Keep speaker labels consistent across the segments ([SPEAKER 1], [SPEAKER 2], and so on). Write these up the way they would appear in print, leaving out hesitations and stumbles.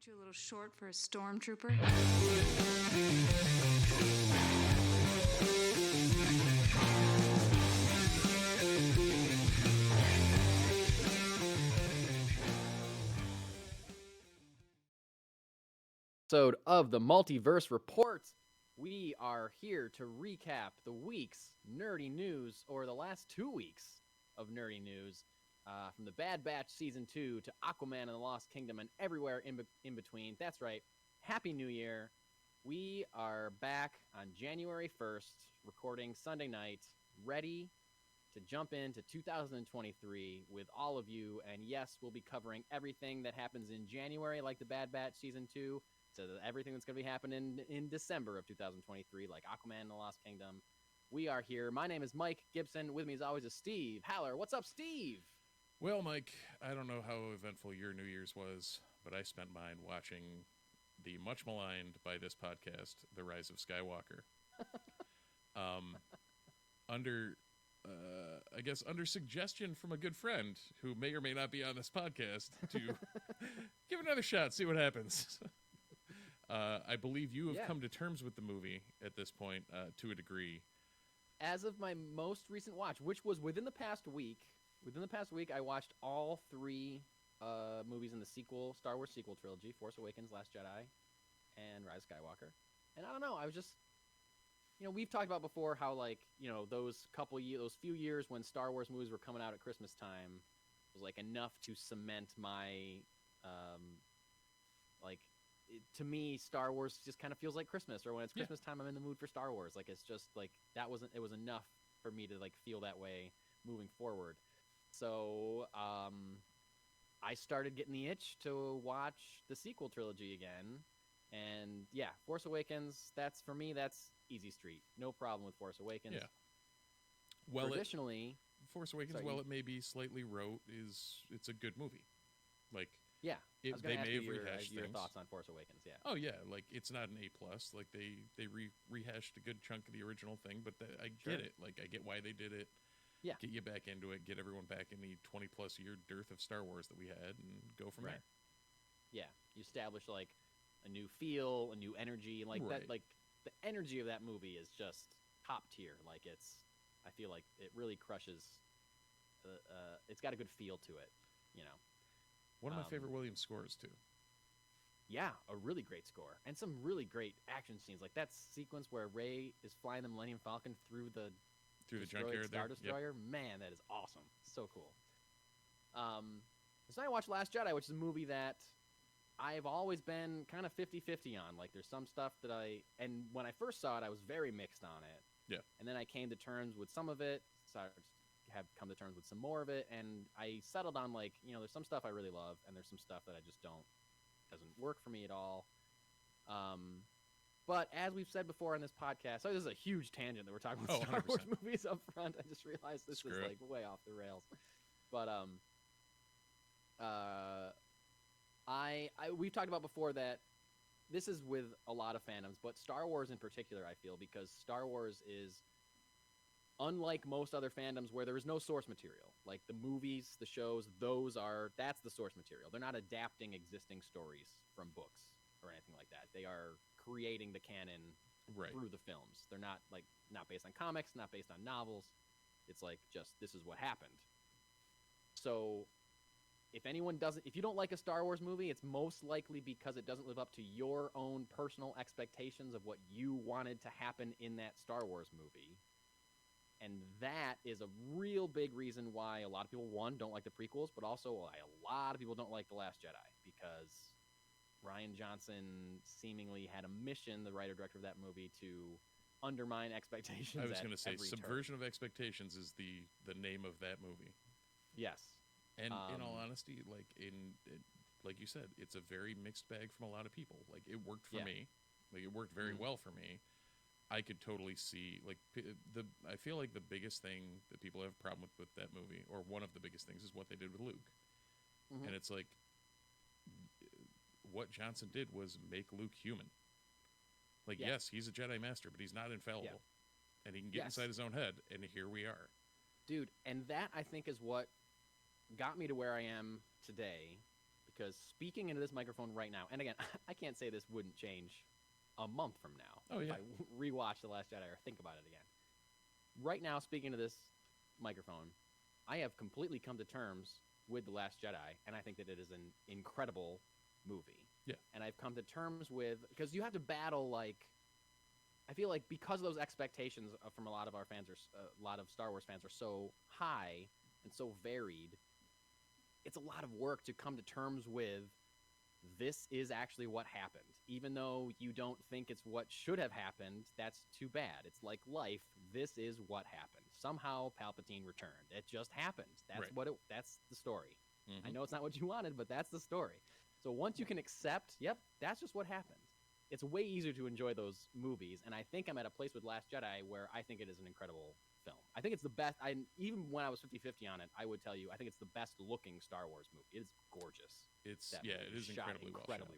[SPEAKER 1] Aren't you a little short for a stormtrooper?
[SPEAKER 2] Episode of the Multiverse Report. We are here to recap the week's nerdy news, or the last 2 weeks of nerdy news, from the Bad Batch Season 2 to Aquaman and the Lost Kingdom and everywhere in between. That's right. Happy New Year. We are back on January 1st, recording Sunday night, ready to jump into 2023 with all of you. And yes, we'll be covering everything that happens in January, like the Bad Batch Season 2, to everything that's going to be happening in December of 2023, like Aquaman and the Lost Kingdom. We are here. My name is Mike Gibson. With me, as always, is Steve Haller. What's up, Steve?
[SPEAKER 3] Well, Mike, I don't know how eventful your New Year's was, but I spent mine watching the much maligned by this podcast, The Rise of Skywalker. Under suggestion from a good friend who may or may not be on this podcast to give it another shot, see what happens. I believe you have come to terms with the movie at this point, to a degree.
[SPEAKER 2] As of my most recent watch, which was within the past week, I watched all 3 movies in the Star Wars sequel trilogy: Force Awakens, Last Jedi, and Rise of Skywalker. And I don't know, I was just, we've talked about before how, like, those few years when Star Wars movies were coming out at Christmas time was like enough to cement my, to me, Star Wars just kind of feels like Christmas, or when it's Christmas time, I'm in the mood for Star Wars. Like, it's just like, it was enough for me to like feel that way moving forward. So, I started getting the itch to watch the sequel trilogy again. And yeah, Force Awakens, that's easy street. No problem with Force Awakens. Yeah.
[SPEAKER 3] Well,
[SPEAKER 2] traditionally,
[SPEAKER 3] Force Awakens, while it may be slightly rote, it's a good movie. Like,
[SPEAKER 2] yeah,
[SPEAKER 3] they may have rehashed
[SPEAKER 2] your
[SPEAKER 3] things.
[SPEAKER 2] thoughts on Force Awakens. Yeah.
[SPEAKER 3] Oh yeah, like, it's not an A+. Like, they rehashed a good chunk of the original thing, but I get it. Like, I get why they did it.
[SPEAKER 2] Yeah.
[SPEAKER 3] Get you back into it. Get everyone back in the 20+ year dearth of Star Wars that we had, and go from there.
[SPEAKER 2] Yeah, you establish like a new feel, a new energy, like that. Like, the energy of that movie is just top tier. Like, I feel like it really crushes. It's got a good feel to it,
[SPEAKER 3] One of my favorite Williams scores too.
[SPEAKER 2] Yeah, a really great score, and some really great action scenes. Like that sequence where Rey is flying the Millennium Falcon through the
[SPEAKER 3] junkyard
[SPEAKER 2] Star Destroyer. Yep. Man, that is awesome. So cool. So I watched Last Jedi, which is a movie that I've always been kind of 50-50 on. Like, there's some stuff and when I first saw it, I was very mixed on it.
[SPEAKER 3] Yeah.
[SPEAKER 2] And then I came to terms with some of it, so I have come to terms with some more of it, and I settled on, like, there's some stuff I really love, and there's some stuff that I just doesn't work for me at all. But as we've said before on this podcast, this is a huge tangent that we're talking about Star Wars movies up front. I just realized this is like way off the rails. But we've talked about before that this is with a lot of fandoms, but Star Wars in particular, I feel, because Star Wars is unlike most other fandoms where there is no source material. Like the movies, the shows, that's the source material. They're not adapting existing stories from books or anything like that. They are creating the canon through the films. They're not based on comics, not based on novels. It's like, just, this is what happened. So if you don't like a Star Wars movie, it's most likely because it doesn't live up to your own personal expectations of what you wanted to happen in that Star Wars movie. And that is a real big reason why a lot of people, one, don't like the prequels, but also why a lot of people don't like The Last Jedi, because Rian Johnson seemingly had a mission, the writer-director of that movie, to undermine expectations.
[SPEAKER 3] I was going to say, subversion of expectations is the name of that movie.
[SPEAKER 2] Yes.
[SPEAKER 3] And in all honesty, like you said, it's a very mixed bag from a lot of people. Like, it worked for me. Like, it worked very well for me. I could totally see, like, I feel like the biggest thing that people have a problem with that movie, or one of the biggest things, is what they did with Luke. Mm-hmm. And it's like, what Johnson did was make Luke human. Like, yes, he's a Jedi Master, but he's not infallible. Yeah. And he can get inside his own head, and here we are.
[SPEAKER 2] Dude, and that, I think, is what got me to where I am today, because speaking into this microphone right now, and again, I can't say this wouldn't change a month from now if I rewatch The Last Jedi or think about it again. Right now, speaking to this microphone, I have completely come to terms with The Last Jedi, and I think that it is an incredible movie.
[SPEAKER 3] Yeah.
[SPEAKER 2] And I've come to terms with, because you have to battle, like, I feel like because those expectations from a lot of our fans, a lot of Star Wars fans are so high and so varied, it's a lot of work to come to terms with this is actually what happened. Even though you don't think it's what should have happened, that's too bad. It's like life. This is what happened. Somehow Palpatine returned. It just happened. That's that's the story. I know it's not what you wanted, but that's the story. So once you can accept, yep, that's just what happened. It's way easier to enjoy those movies, and I think I'm at a place with Last Jedi where I think it is an incredible film. I think it's the best. Even when I was 50-50 on it, I would tell you I think it's the best looking Star Wars movie. It is gorgeous.
[SPEAKER 3] It is incredibly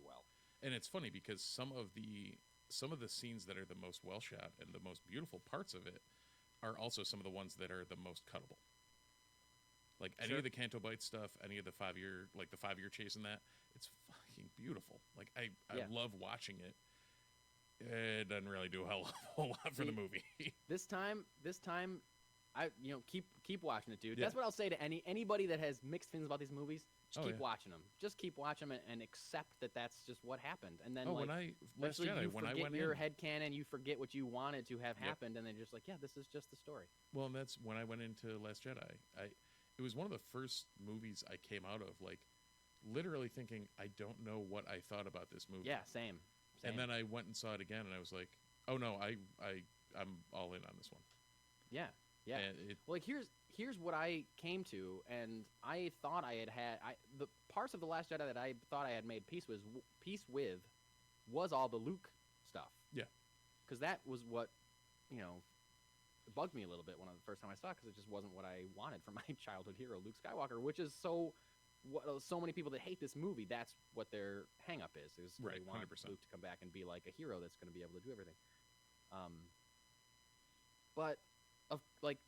[SPEAKER 3] well. And it's funny because some of the scenes that are the most well shot and the most beautiful parts of it are also some of the ones that are the most cuttable. Like any of the Canto Bight stuff, any of the 5-year chase in that, it's fucking beautiful. Like I love watching it. It doesn't really do a whole lot for the movie. This time,
[SPEAKER 2] I keep watching it, dude. Yeah. That's what I'll say to anybody that has mixed feelings about these movies. Just keep watching them. Just keep watching them and accept that that's just what happened. And then
[SPEAKER 3] when I went
[SPEAKER 2] your headcanon, you forget what you wanted to have happened, and then you're just like, yeah, this is just the story.
[SPEAKER 3] Well, and that's when I went into Last Jedi. It was one of the first movies I came out of, like, literally thinking, I don't know what I thought about this movie.
[SPEAKER 2] Yeah, same.
[SPEAKER 3] And then I went and saw it again, and I was like, oh no, I'm all in on this one.
[SPEAKER 2] Yeah. Yeah. Well, like here's what I came to, and I thought I had the parts of The Last Jedi that I thought I had made peace with was all the Luke stuff.
[SPEAKER 3] Yeah.
[SPEAKER 2] Because that was what, it bugged me a little bit when the first time I saw it, because it just wasn't what I wanted from my childhood hero, Luke Skywalker, which is so many people that hate this movie, that's what their hang-up is
[SPEAKER 3] right,
[SPEAKER 2] they want
[SPEAKER 3] 100%.
[SPEAKER 2] Luke to come back and be like a hero that's going to be able to do everything. But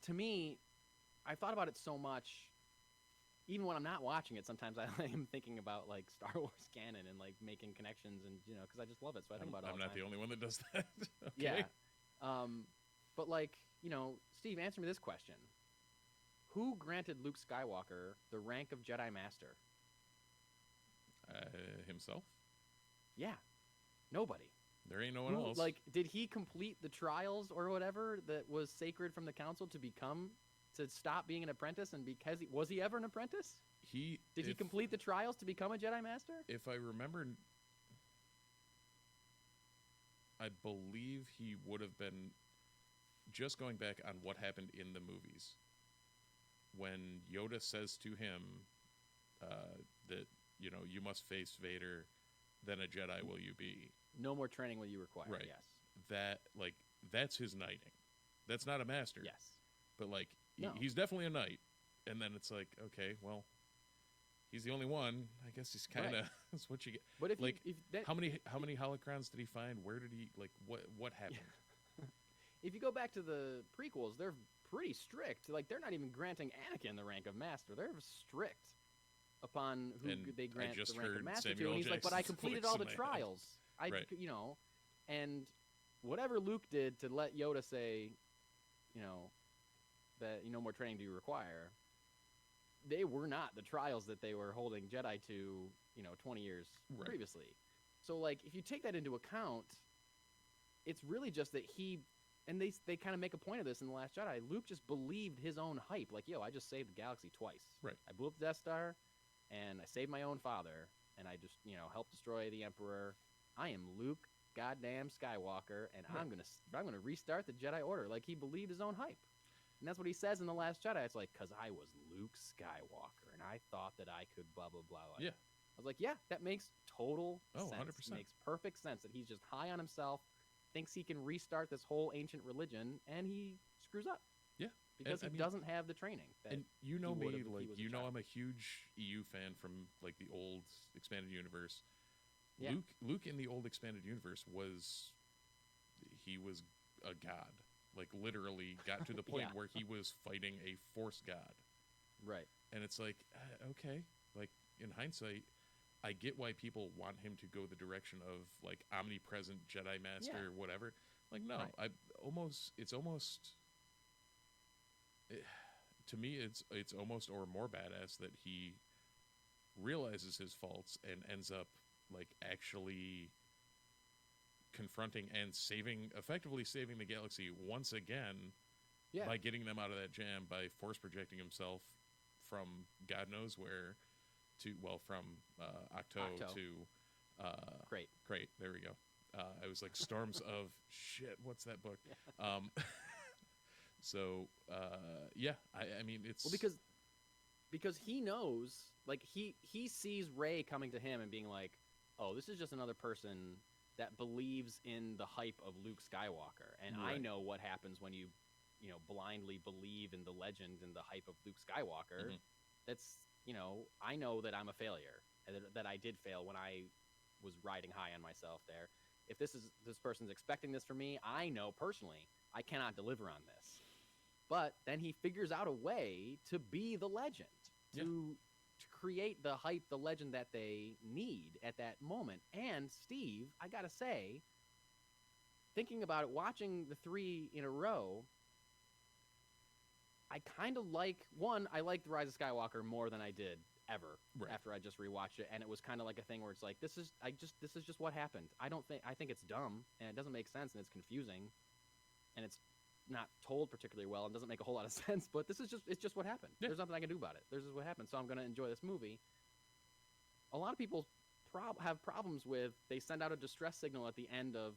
[SPEAKER 2] to me, I thought about it so much. Even when I'm not watching it, sometimes I am thinking about like Star Wars canon and like making connections, and because I just love it, so I think about it all the time.
[SPEAKER 3] I'm not the only one that does that. Okay.
[SPEAKER 2] Yeah. But Steve, answer me this question: who granted Luke Skywalker the rank of Jedi Master?
[SPEAKER 3] Himself.
[SPEAKER 2] Yeah. Nobody.
[SPEAKER 3] There ain't no one else.
[SPEAKER 2] Like, did he complete the trials or whatever that was sacred from the council to stop being an apprentice? And was he ever an apprentice? Did he complete the trials to become a Jedi Master?
[SPEAKER 3] If I remember, I believe he would have been, just going back on what happened in the movies, when Yoda says to him that, you must face Vader, then a Jedi will you be.
[SPEAKER 2] No more training will you require.
[SPEAKER 3] Right.
[SPEAKER 2] Yes.
[SPEAKER 3] That's his knighting. That's not a master.
[SPEAKER 2] Yes.
[SPEAKER 3] But
[SPEAKER 2] no.
[SPEAKER 3] He's definitely a knight. And then it's like, okay, well, he's the only one. I guess he's kind of that's what you get.
[SPEAKER 2] But
[SPEAKER 3] how many holocrons did he find? Where did he what happened?
[SPEAKER 2] Yeah. If you go back to the prequels, they're pretty strict. Like, they're not even granting Anakin the rank of master. They're strict upon who they grant the rank of master to. And he's like, but I completed all the trials. And whatever Luke did to let Yoda say, that no more training do you require, they were not the trials that they were holding Jedi to, 20 years previously. So, if you take that into account, it's really just that and they kind of make a point of this in The Last Jedi, Luke just believed his own hype. Like, yo, I just saved the galaxy twice.
[SPEAKER 3] Right.
[SPEAKER 2] I blew up the Death Star, and I saved my own father, and I just, helped destroy the Emperor. I am Luke goddamn Skywalker, and I'm gonna restart the Jedi Order. Like, he believed his own hype. And that's what he says in The Last Jedi. It's like, because I was Luke Skywalker, and I thought that I could blah, blah, blah.
[SPEAKER 3] Yeah.
[SPEAKER 2] I was like, yeah, that makes total sense.
[SPEAKER 3] 100%.
[SPEAKER 2] It makes perfect sense that he's just high on himself, thinks he can restart this whole ancient religion, and he screws up.
[SPEAKER 3] Yeah.
[SPEAKER 2] Because he doesn't have the training.
[SPEAKER 3] And me, I'm a huge EU fan from, the old expanded universe. Yeah. Luke in the old expanded universe was a god. Literally got to the point where he was fighting a Force god.
[SPEAKER 2] Right.
[SPEAKER 3] And it's like, okay. In hindsight, I get why people want him to go the direction of like omnipresent Jedi Master,
[SPEAKER 2] Yeah.
[SPEAKER 3] whatever. Like, no,
[SPEAKER 2] Right.
[SPEAKER 3] it's almost to me, it's almost or more badass that he realizes his faults and ends up like actually confronting and effectively saving the galaxy once again
[SPEAKER 2] Yeah.
[SPEAKER 3] by getting them out of that jam by force projecting himself from God knows where from Octo
[SPEAKER 2] Octo.
[SPEAKER 3] to
[SPEAKER 2] Great.
[SPEAKER 3] There we go. I was like Storms of shit. What's that book?
[SPEAKER 2] Yeah.
[SPEAKER 3] So yeah, I mean it's
[SPEAKER 2] Well, because he knows, like he sees Rey coming to him and being like, "Oh, this is just another person that believes in the hype of Luke Skywalker, and I
[SPEAKER 3] Right.
[SPEAKER 2] know what happens when you blindly believe in the legend and the hype of Luke Skywalker.
[SPEAKER 3] Mhm.
[SPEAKER 2] That's I know that I'm a failure, and that I did fail when I was riding high on myself there. If this person's expecting this from me, I know personally I cannot deliver on this." But then he figures out a way to be the legend, to create the hype, the legend that they need at that moment. And Steve, I gotta say, thinking about it, watching the 3 in a row, I kind of I liked Rise of Skywalker more than I did ever
[SPEAKER 3] Right.
[SPEAKER 2] after I just rewatched it, and it was kind of like a thing where it's like, this is just what happened. I think it's dumb and it doesn't make sense and it's confusing and it's not told particularly well and doesn't make a whole lot of sense, but it's just what happened.
[SPEAKER 3] Yeah.
[SPEAKER 2] There's nothing I can do about it. This is what happened, so I'm going to enjoy this movie. A lot of people have problems with, they send out a distress signal at the end of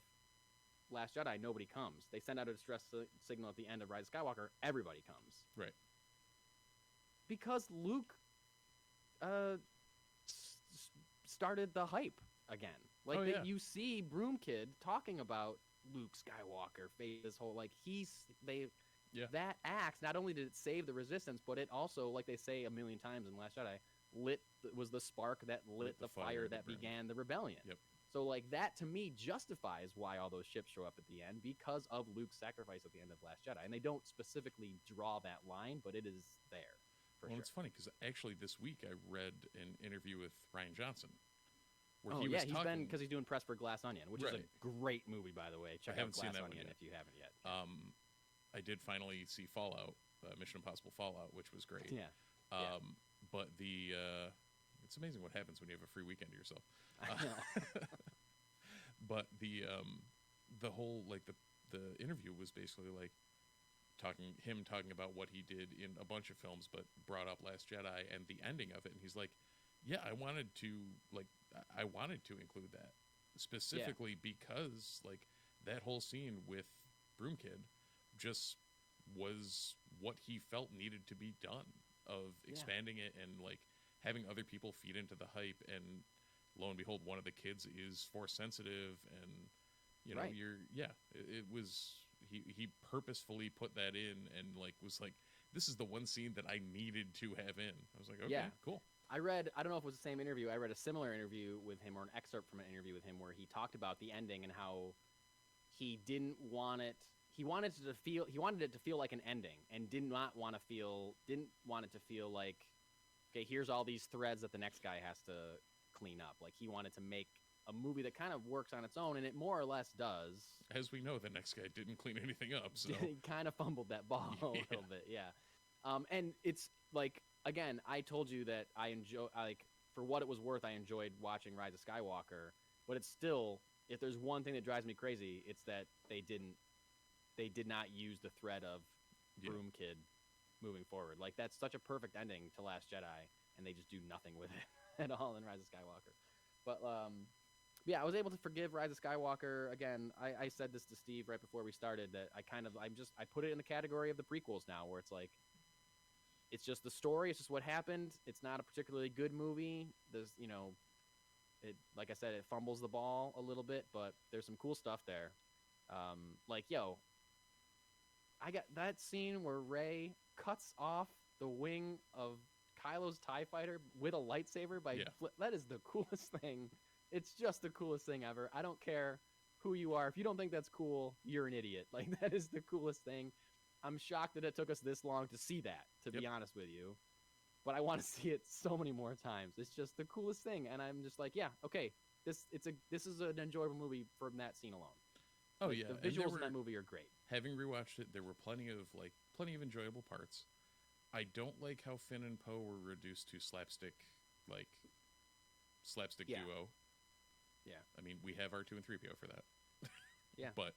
[SPEAKER 2] Last Jedi, nobody comes. They send out a distress signal at the end of Rise of Skywalker, everybody comes.
[SPEAKER 3] Right.
[SPEAKER 2] Because Luke started the hype again. Like,
[SPEAKER 3] Oh, yeah.
[SPEAKER 2] you see Broom Kid talking about Luke Skywalker, this whole, like,
[SPEAKER 3] Yeah.
[SPEAKER 2] that axe, not only did it save the Resistance, but it also, like they say a million times in Last Jedi, was the spark that lit the fire that began the rebellion.
[SPEAKER 3] Yep.
[SPEAKER 2] So, like, that to me justifies why all those ships show up at the end, because of Luke's sacrifice at the end of Last Jedi. And they don't specifically draw that line, but it is there for
[SPEAKER 3] Well,
[SPEAKER 2] sure.
[SPEAKER 3] it's funny because actually this week I read an interview with Ryan Johnson where
[SPEAKER 2] Oh,
[SPEAKER 3] he
[SPEAKER 2] yeah,
[SPEAKER 3] was
[SPEAKER 2] he's
[SPEAKER 3] talking.
[SPEAKER 2] been, because he's doing Press for Glass Onion, which is
[SPEAKER 3] Right.
[SPEAKER 2] a great movie, by the way. Check out
[SPEAKER 3] haven't seen
[SPEAKER 2] Glass
[SPEAKER 3] that one
[SPEAKER 2] Onion
[SPEAKER 3] yet.
[SPEAKER 2] if you haven't yet.
[SPEAKER 3] I did finally see Fallout, Mission Impossible Fallout, which was great.
[SPEAKER 2] Yeah.
[SPEAKER 3] But it's amazing what happens when you have a free weekend to yourself.
[SPEAKER 2] I know.
[SPEAKER 3] But the whole like the interview was basically like talking about what he did in a bunch of films, but brought up Last Jedi and the ending of it, and he's like, yeah, I wanted to include that specifically because like that whole scene with Broom Kid just was what he felt needed to be done, of expanding it and like having other people feed into the hype, and lo and behold, one of the kids is force sensitive, and
[SPEAKER 2] Right.
[SPEAKER 3] it was he purposefully put that in and like was like, this is the one scene that I needed to have in. I was like, okay,
[SPEAKER 2] Yeah.
[SPEAKER 3] cool.
[SPEAKER 2] I don't know if it was the same interview. I read a similar interview with him, or an excerpt from an interview with him, where he talked about the ending and how he didn't want it. He wanted it to feel like an ending, and didn't want it to feel like, okay, here's all these threads that the next guy has to clean up. Like, he wanted to make a movie that kind of works on its own, and it more or less does.
[SPEAKER 3] As we know, the next guy didn't clean anything up, so
[SPEAKER 2] He kind of fumbled that ball a little bit, yeah. And it's like, again, I told you that I enjoy, like, for what it was worth, I enjoyed watching Rise of Skywalker, but it's still, if there's one thing that drives me crazy, it's that they did not use the thread of Broom Kid moving forward. Like, that's such a perfect ending to Last Jedi, and they just do nothing with it at all in Rise of Skywalker. But yeah, I was able to forgive Rise of Skywalker. Again, I said this to Steve right before we started, that I put it in the category of the prequels now, where it's like, it's just the story, it's just what happened. It's not a particularly good movie. There's, it, like I said, it fumbles the ball a little bit, but there's some cool stuff there. Like, I got that scene where Rey cuts off the wing of Kylo's TIE fighter with a lightsaber that is the coolest thing. It's just the coolest thing ever. I don't care who you are. If you don't think that's cool, you're an idiot. Like, that is the coolest thing. I'm shocked that it took us this long to see that, to be honest with you. but I want to see it so many more times. It's just the coolest thing, and I'm just like, yeah, okay, this is an enjoyable movie from that scene alone.
[SPEAKER 3] Oh
[SPEAKER 2] Like,
[SPEAKER 3] yeah,
[SPEAKER 2] the visuals in that movie are great.
[SPEAKER 3] Having rewatched it, there were plenty of enjoyable parts. I don't like how Finn and Poe were reduced to slapstick
[SPEAKER 2] Yeah.
[SPEAKER 3] duo.
[SPEAKER 2] Yeah.
[SPEAKER 3] I mean, we have R2 and 3PO for that.
[SPEAKER 2] Yeah.
[SPEAKER 3] But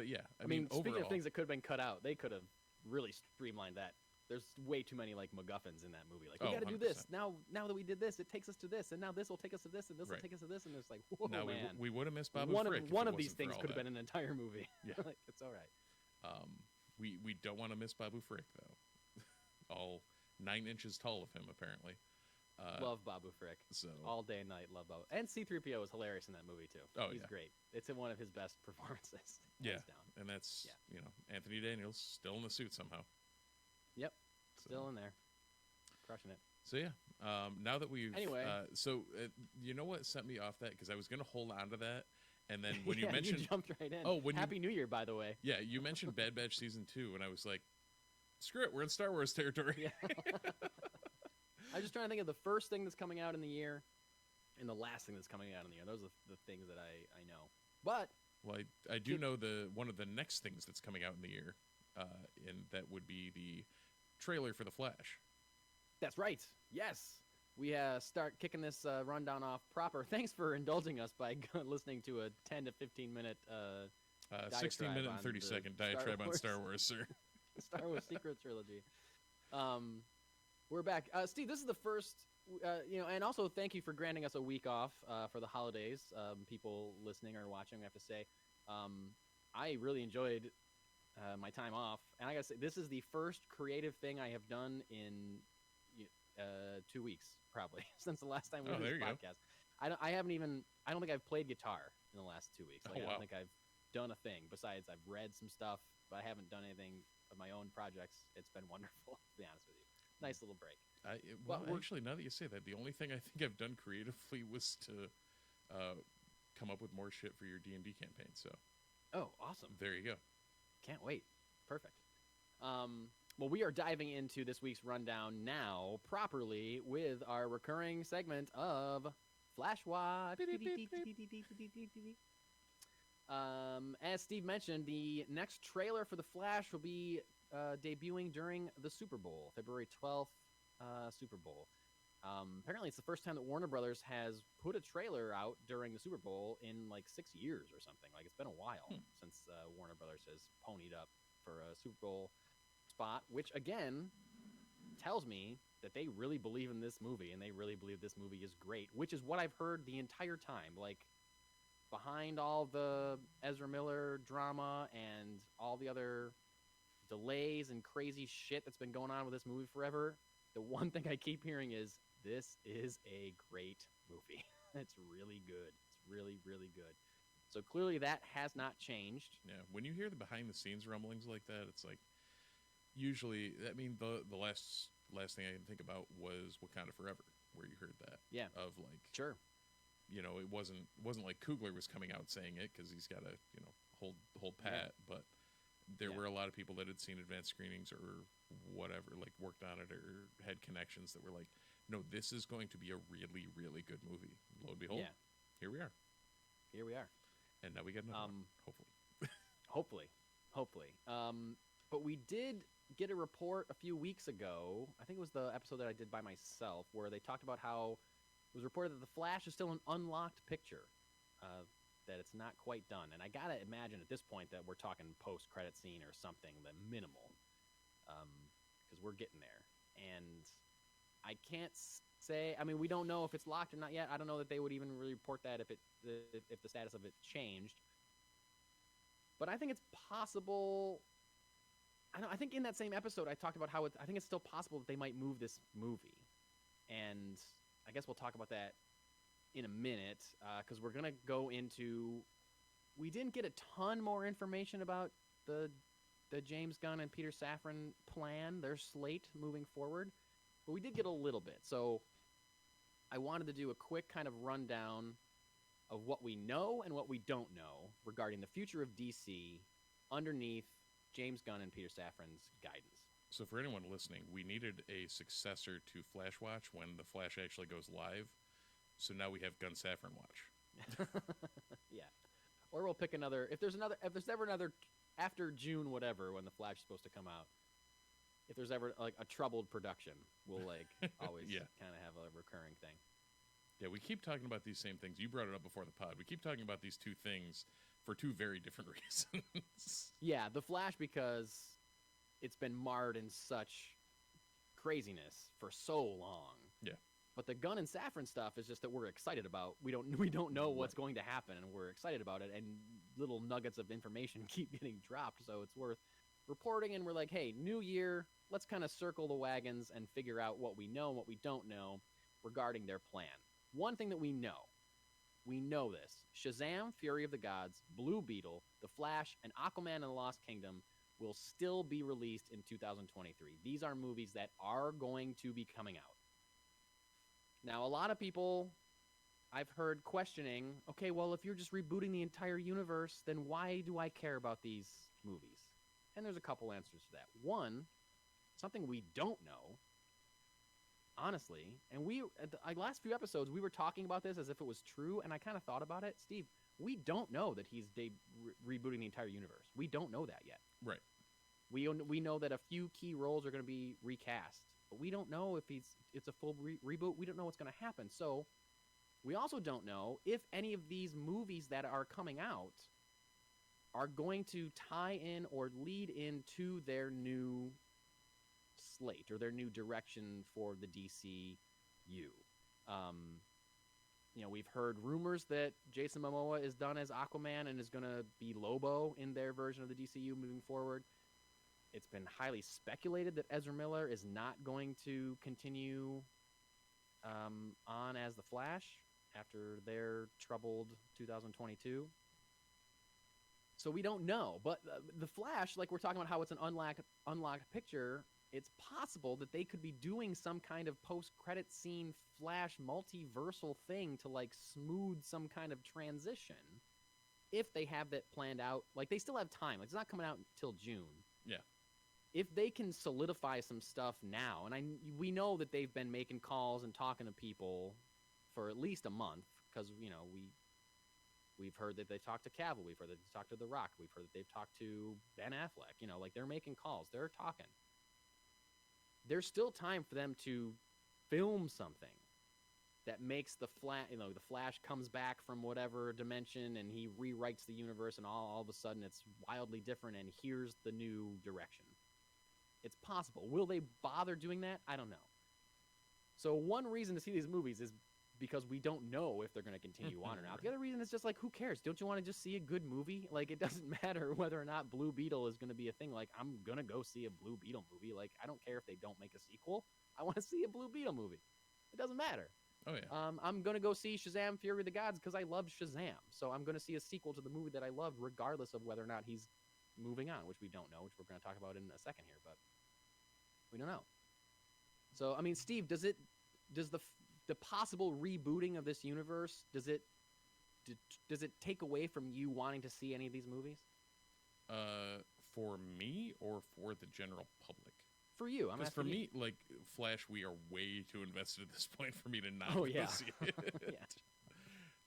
[SPEAKER 3] yeah, I
[SPEAKER 2] mean, speaking
[SPEAKER 3] overall,
[SPEAKER 2] of things that could have been cut out, they could have really streamlined that. There's way too many like MacGuffins in that movie. Like, we got to do this
[SPEAKER 3] 100%.
[SPEAKER 2] now that we did this, it takes us to this, and now this will take us to this, and this will
[SPEAKER 3] Right.
[SPEAKER 2] take us to this, and it's like, whoa,
[SPEAKER 3] now
[SPEAKER 2] man.
[SPEAKER 3] we would have missed Babu
[SPEAKER 2] one
[SPEAKER 3] Frick
[SPEAKER 2] of,
[SPEAKER 3] if
[SPEAKER 2] one
[SPEAKER 3] it
[SPEAKER 2] of these
[SPEAKER 3] wasn't for
[SPEAKER 2] things
[SPEAKER 3] all
[SPEAKER 2] could have
[SPEAKER 3] that.
[SPEAKER 2] been an entire movie.
[SPEAKER 3] Yeah.
[SPEAKER 2] Like, it's all right.
[SPEAKER 3] We don't want to miss Babu Frick though. All 9 inches tall of him apparently.
[SPEAKER 2] Love Babu Frick.
[SPEAKER 3] So
[SPEAKER 2] All day and night, love Babu. And C-3PO was hilarious in that movie too.
[SPEAKER 3] Oh,
[SPEAKER 2] He's
[SPEAKER 3] yeah.
[SPEAKER 2] great. It's in one of his best performances.
[SPEAKER 3] yeah,
[SPEAKER 2] Hands down.
[SPEAKER 3] and that's
[SPEAKER 2] Yeah.
[SPEAKER 3] Anthony Daniels still in the suit somehow.
[SPEAKER 2] Yep.
[SPEAKER 3] So-
[SPEAKER 2] Still in there. Crushing it.
[SPEAKER 3] So yeah, now that we've
[SPEAKER 2] Anyway.
[SPEAKER 3] you know what sent me off that, because I was gonna hold on to that, and then when you
[SPEAKER 2] Yeah,
[SPEAKER 3] mentioned
[SPEAKER 2] you jumped right in.
[SPEAKER 3] Oh, when you-
[SPEAKER 2] Happy New Year, by the way.
[SPEAKER 3] yeah, you mentioned Bad Batch season 2, and I was like, screw it, we're in Star Wars territory.
[SPEAKER 2] Yeah. I was just trying to think of the first thing that's coming out in the year and the last thing that's coming out in the year. Those are the things that I know. But
[SPEAKER 3] Well, I do know one of the next things that's coming out in the year, and that would be the trailer for The Flash.
[SPEAKER 2] that's right. Yes. We start kicking this rundown off proper. Thanks for indulging us by listening to a 10 to 15 minute
[SPEAKER 3] 16 minute
[SPEAKER 2] on
[SPEAKER 3] and 30
[SPEAKER 2] the
[SPEAKER 3] second
[SPEAKER 2] Star
[SPEAKER 3] diatribe on
[SPEAKER 2] Wars.
[SPEAKER 3] Star Wars, sir.
[SPEAKER 2] Star Wars Secret Trilogy. We're back. Steve, this is the first, and also thank you for granting us a week off for the holidays. People listening or watching, I have to say. I really enjoyed my time off. And I got to say, this is the first creative thing I have done in 2 weeks, probably, since the last time we
[SPEAKER 3] Oh,
[SPEAKER 2] did
[SPEAKER 3] there
[SPEAKER 2] this
[SPEAKER 3] you go.
[SPEAKER 2] podcast. I don't think I've played guitar in the last 2 weeks. Like,
[SPEAKER 3] Oh,
[SPEAKER 2] I
[SPEAKER 3] wow.
[SPEAKER 2] don't think I've done a thing. Besides, I've read some stuff, but I haven't done anything of my own projects. It's been wonderful, to be honest with you. Nice little break.
[SPEAKER 3] Well,
[SPEAKER 2] we're-
[SPEAKER 3] actually, now that you say that, the only thing I think I've done creatively was to come up with more shit for your D&D campaign. So
[SPEAKER 2] Oh, awesome.
[SPEAKER 3] there you go.
[SPEAKER 2] Can't wait. Perfect. Well, we are diving into this week's rundown now properly with our recurring segment of Flash Watch. As Steve mentioned, the next trailer for The Flash will be debuting during the Super Bowl, February 12th, Super Bowl. Apparently, it's the first time that Warner Brothers has put a trailer out during the Super Bowl in like 6 years or something. Like, it's been a while since Warner Brothers has ponied up for a Super Bowl spot, which again tells me that they really believe in this movie and they really believe this movie is great, which is what I've heard the entire time. Like, behind all the Ezra Miller drama and all the other delays and crazy shit that's been going on with this movie forever, the one thing I keep hearing is this is a great movie. It's really good. It's really, really good. So clearly that has not changed.
[SPEAKER 3] Yeah, when you hear the behind the scenes rumblings like that, it's like usually, I mean, the last thing I can think about was Wakanda Forever, where you heard that.
[SPEAKER 2] Yeah.
[SPEAKER 3] Of like,
[SPEAKER 2] Sure.
[SPEAKER 3] it wasn't like Coogler was coming out saying it because he's got to hold pat, but there
[SPEAKER 2] Yeah.
[SPEAKER 3] were a lot of people that had seen advanced screenings or whatever, like worked on it or had connections that were like, no, this is going to be a really, really good movie. Lo and behold,
[SPEAKER 2] Yeah.
[SPEAKER 3] here we are.
[SPEAKER 2] Here we are.
[SPEAKER 3] And now we get another one, hopefully.
[SPEAKER 2] Hopefully. But we did get a report a few weeks ago. I think it was the episode that I did by myself, where they talked about how it was reported that The Flash is still an unlocked picture, that it's not quite done. And I gotta imagine at this point that we're talking post-credit scene or something, the minimal, because we're getting there. And I can't say. I mean, we don't know if it's locked or not yet. I don't know that they would even really report that if the status of it changed. But I think it's possible. I think in that same episode I talked about how I think it's still possible that they might move this movie, and I guess we'll talk about that in a minute because we're gonna go into. We didn't get a ton more information about the James Gunn and Peter Safran plan, their slate moving forward, but we did get a little bit. So I wanted to do a quick kind of rundown of what we know and what we don't know regarding the future of DC underneath James Gunn and Peter Safran's guidance.
[SPEAKER 3] So for anyone listening, we needed a successor to Flash Watch when the Flash actually goes live. So now we have Gunn Safran Watch.
[SPEAKER 2] Yeah. Or we'll pick another. If there's ever another after June, whatever, when the Flash is supposed to come out. If there's ever like a troubled production, we'll like always kind of have a recurring thing.
[SPEAKER 3] Yeah, we keep talking about these same things. You brought it up before the pod. We keep talking about these two things for two very different reasons.
[SPEAKER 2] Yeah, the Flash because it's been marred in such craziness for so long.
[SPEAKER 3] Yeah.
[SPEAKER 2] But the Gunn and Safran stuff is just that we're excited about. We don't know what's going to happen, and we're excited about it. And little nuggets of information keep getting dropped, so it's worth reporting. And we're like, hey, new year, let's kind of circle the wagons and figure out what we know and what we don't know regarding their plan. One thing that we know this: Shazam, Fury of the Gods, Blue Beetle, The Flash, and Aquaman and the Lost Kingdom will still be released in 2023. These are movies that are going to be coming out. Now, a lot of people I've heard questioning, okay, well, if you're just rebooting the entire universe, then why do I care about these movies? And there's a couple answers to that. One, something we don't know, honestly, and at the last few episodes, we were talking about this as if it was true, and I kind of thought about it. Steve, we don't know that he's rebooting the entire universe. We don't know that yet.
[SPEAKER 3] Right.
[SPEAKER 2] We know that a few key roles are going to be recast, but we don't know if it's a full reboot. We don't know what's going to happen. So we also don't know if any of these movies that are coming out are going to tie in or lead into their new slate or their new direction for the DCU. We've heard rumors that Jason Momoa is done as Aquaman and is going to be Lobo in their version of the DCU moving forward. It's been highly speculated that Ezra Miller is not going to continue on as the Flash after their troubled 2022. So we don't know. But the Flash, like we're talking about how it's an unlocked picture, it's possible that they could be doing some kind of post-credit scene Flash multiversal thing to like smooth some kind of transition if they have that planned out. Like they still have time. Like it's not coming out until June.
[SPEAKER 3] Yeah.
[SPEAKER 2] If they can solidify some stuff now, and we know that they've been making calls and talking to people for at least a month, because we've heard that they talked to Cavill, we've heard that they talked to The Rock, we've heard that they've talked to Ben Affleck. Like they're making calls, they're talking. There's still time for them to film something that makes the Flash comes back from whatever dimension and he rewrites the universe, and all of a sudden it's wildly different, and here's the new direction. It's possible. Will they bother doing that? I don't know. So one reason to see these movies is because we don't know if they're going to continue on or not. The other reason is just like, who cares? Don't you want to just see a good movie? Like, it doesn't matter whether or not Blue Beetle is going to be a thing. Like, I'm going to go see a Blue Beetle movie. Like, I don't care if they don't make a sequel. I want to see a Blue Beetle movie. It doesn't matter.
[SPEAKER 3] Oh, yeah.
[SPEAKER 2] I'm going to go see Shazam! Fury of the Gods because I love Shazam. So I'm going to see a sequel to the movie that I love regardless of whether or not he's moving on, which we don't know, which we're going to talk about in a second here, but we don't know. So, I mean, Steve, does the possible rebooting of this universe, does it take away from you wanting to see any of these movies?
[SPEAKER 3] For me or for the general public?
[SPEAKER 2] For you. I'm asking
[SPEAKER 3] for
[SPEAKER 2] you.
[SPEAKER 3] me, like Flash, we are way too invested at this point for me to not
[SPEAKER 2] go
[SPEAKER 3] see it.
[SPEAKER 2] Yeah.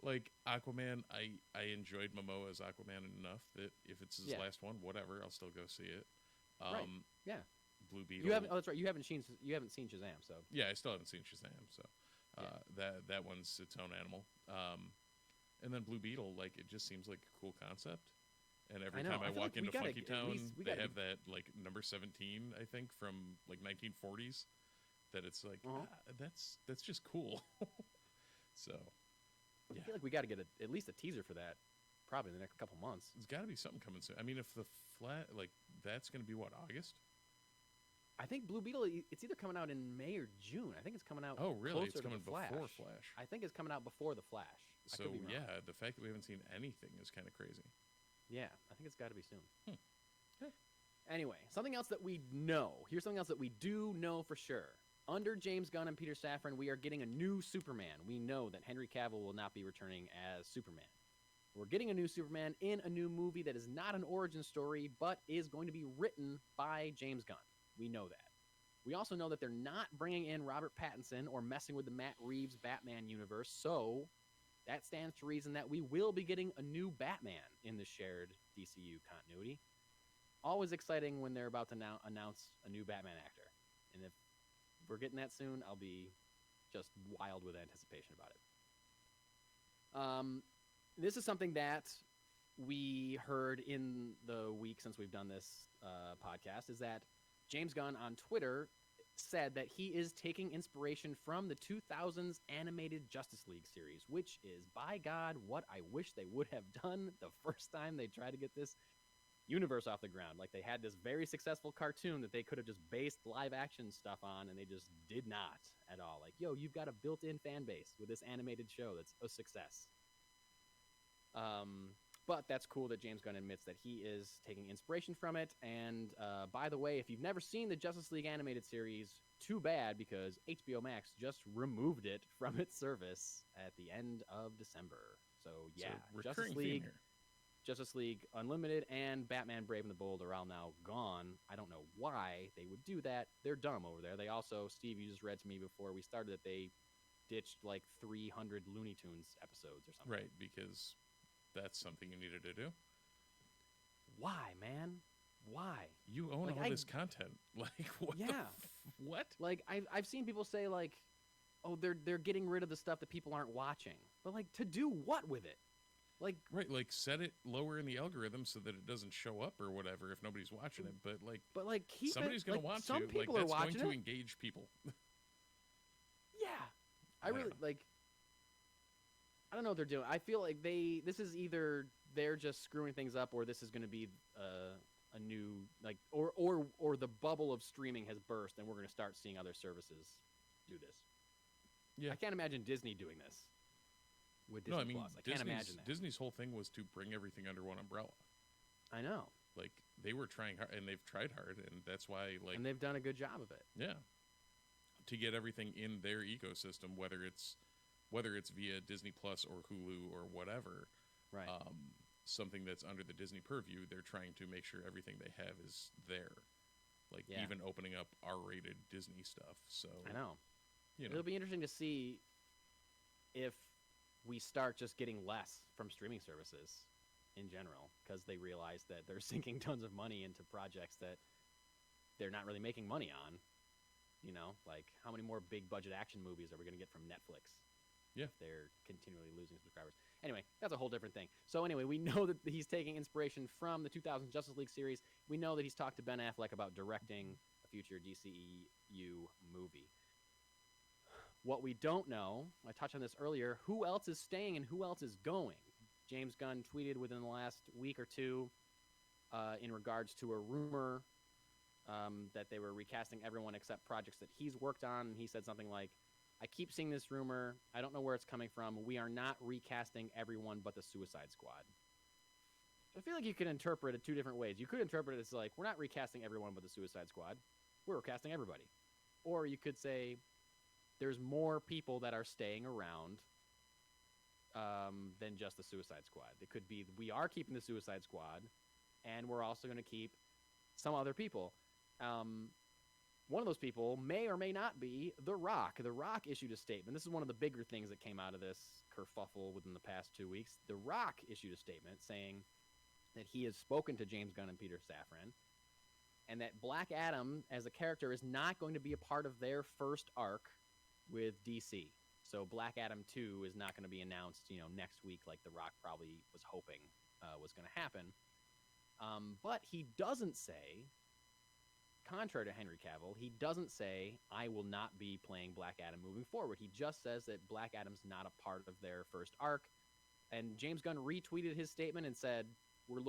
[SPEAKER 3] Like Aquaman, I enjoyed Momoa as Aquaman enough that if it's his last one, whatever, I'll still go see it.
[SPEAKER 2] Right. Yeah.
[SPEAKER 3] Blue Beetle.
[SPEAKER 2] You haven't. Oh, that's right. You haven't seen Shazam, so.
[SPEAKER 3] Yeah, I still haven't seen Shazam, so that one's its own animal. And then Blue Beetle, like it just seems like a cool concept. And every time I walk into Funky Town, they have that like number 17, I think, from like 1940s. That it's like that's just cool. So.
[SPEAKER 2] I feel like we got to get at least a teaser for that, probably in the next couple months.
[SPEAKER 3] There's got to be something coming soon. I mean, if the that's going to be what, August?
[SPEAKER 2] I think Blue Beetle, it's either coming out in May or June. I think it's coming out.
[SPEAKER 3] Oh, really?
[SPEAKER 2] It's coming
[SPEAKER 3] before Flash.
[SPEAKER 2] I think it's coming out before the Flash.
[SPEAKER 3] So yeah, the fact that we haven't seen anything is kind of crazy. Yeah,
[SPEAKER 2] I think it's got to be soon. Anyway, something else that we know. Here's something else that we do know for sure. Under James Gunn and Peter Safran, we are getting a new Superman. We know that Henry Cavill will not be returning as Superman. We're getting a new Superman in a new movie that is not an origin story, but is going to be written by James Gunn. We know that. We also know that they're not bringing in Robert Pattinson or messing with the Matt Reeves Batman universe, so that stands to reason that we will be getting a new Batman in the shared DCU continuity. Always exciting when they're about to now announce a new Batman actor. And if we're getting that soon, I'll be just wild with anticipation about it. This is something that we heard in the week since we've done this podcast, is that James Gunn on Twitter said that he is taking inspiration from the 2000s animated Justice League series, which is, by God, what I wish they would have done the first time they tried to get this universe off the ground. Like, they had this very successful cartoon that they could have just based live action stuff on, and they just did not at all. Like, yo, you've got a built-in fan base with this animated show that's a success. But that's cool that James Gunn admits that he is taking inspiration from it. And by the way, if you've never seen the Justice League animated series, too bad, because HBO Max just removed it from its service at the end of December. So yeah, Justice League Unlimited and Batman Brave and the Bold are all now gone. I don't know why they would do that. They're dumb over there. They also, Steve, you just read to me before we started that they ditched like 300 Looney Tunes episodes or something.
[SPEAKER 3] Right, because that's something you needed to do.
[SPEAKER 2] Why, man? Why?
[SPEAKER 3] You own all this content. Like, what?
[SPEAKER 2] Yeah.
[SPEAKER 3] What?
[SPEAKER 2] Like, I've seen people say, like, oh, they're getting rid of the stuff that people aren't watching. But, like, to do what with it? Like,
[SPEAKER 3] right, like, set it lower in the algorithm so that it doesn't show up or whatever if nobody's watching it. But
[SPEAKER 2] keep
[SPEAKER 3] somebody's
[SPEAKER 2] it.
[SPEAKER 3] going to want to. Like, that's going to engage people.
[SPEAKER 2] Yeah. I really, like, I don't know what they're doing. I feel like this is either they're just screwing things up, or this is going to be a new, like, or the bubble of streaming has burst and we're going to start seeing other services do this.
[SPEAKER 3] Yeah.
[SPEAKER 2] I can't imagine Disney doing this with Disney Plus. I can't imagine that.
[SPEAKER 3] Disney's whole thing was to bring everything under one umbrella.
[SPEAKER 2] I know.
[SPEAKER 3] Like, they were trying hard, and they've tried hard, and that's why, like...
[SPEAKER 2] And they've done a good job of it.
[SPEAKER 3] Yeah. To get everything in their ecosystem, whether it's via Disney Plus or Hulu or whatever,
[SPEAKER 2] right?
[SPEAKER 3] Something that's under the Disney purview, they're trying to make sure everything they have is there. Like, even opening up R-rated Disney stuff. So
[SPEAKER 2] I know.
[SPEAKER 3] You know.
[SPEAKER 2] It'll be interesting to see if we start just getting less from streaming services in general, because they realize that they're sinking tons of money into projects that they're not really making money on. You know, like, how many more big budget action movies are we going to get from Netflix?
[SPEAKER 3] Yeah.
[SPEAKER 2] If they're continually losing subscribers. Anyway, that's a whole different thing. So anyway, we know that he's taking inspiration from the 2000 Justice League series. We know that he's talked to Ben Affleck about directing a future DCEU movie. What we don't know, I touched on this earlier, who else is staying and who else is going? James Gunn tweeted within the last week or two in regards to a rumor that they were recasting everyone except projects that he's worked on. And he said something like, I keep seeing this rumor. I don't know where it's coming from. We are not recasting everyone but the Suicide Squad. I feel like you can interpret it two different ways. You could interpret it as like, we're not recasting everyone but the Suicide Squad. We're recasting everybody. Or you could say there's more people that are staying around than just the Suicide Squad. It could be we are keeping the Suicide Squad, and we're also going to keep some other people. One of those people may or may not be The Rock. The Rock issued a statement. This is one of the bigger things that came out of this kerfuffle within the past 2 weeks. The Rock issued a statement saying that he has spoken to James Gunn and Peter Safran, and that Black Adam as a character is not going to be a part of their first arc with DC. So Black Adam 2 is not going to be announced, next week like The Rock probably was hoping was going to happen. But he doesn't say, contrary to Henry Cavill, he doesn't say, I will not be playing Black Adam moving forward. He just says that Black Adam's not a part of their first arc. And James Gunn retweeted his statement and said, we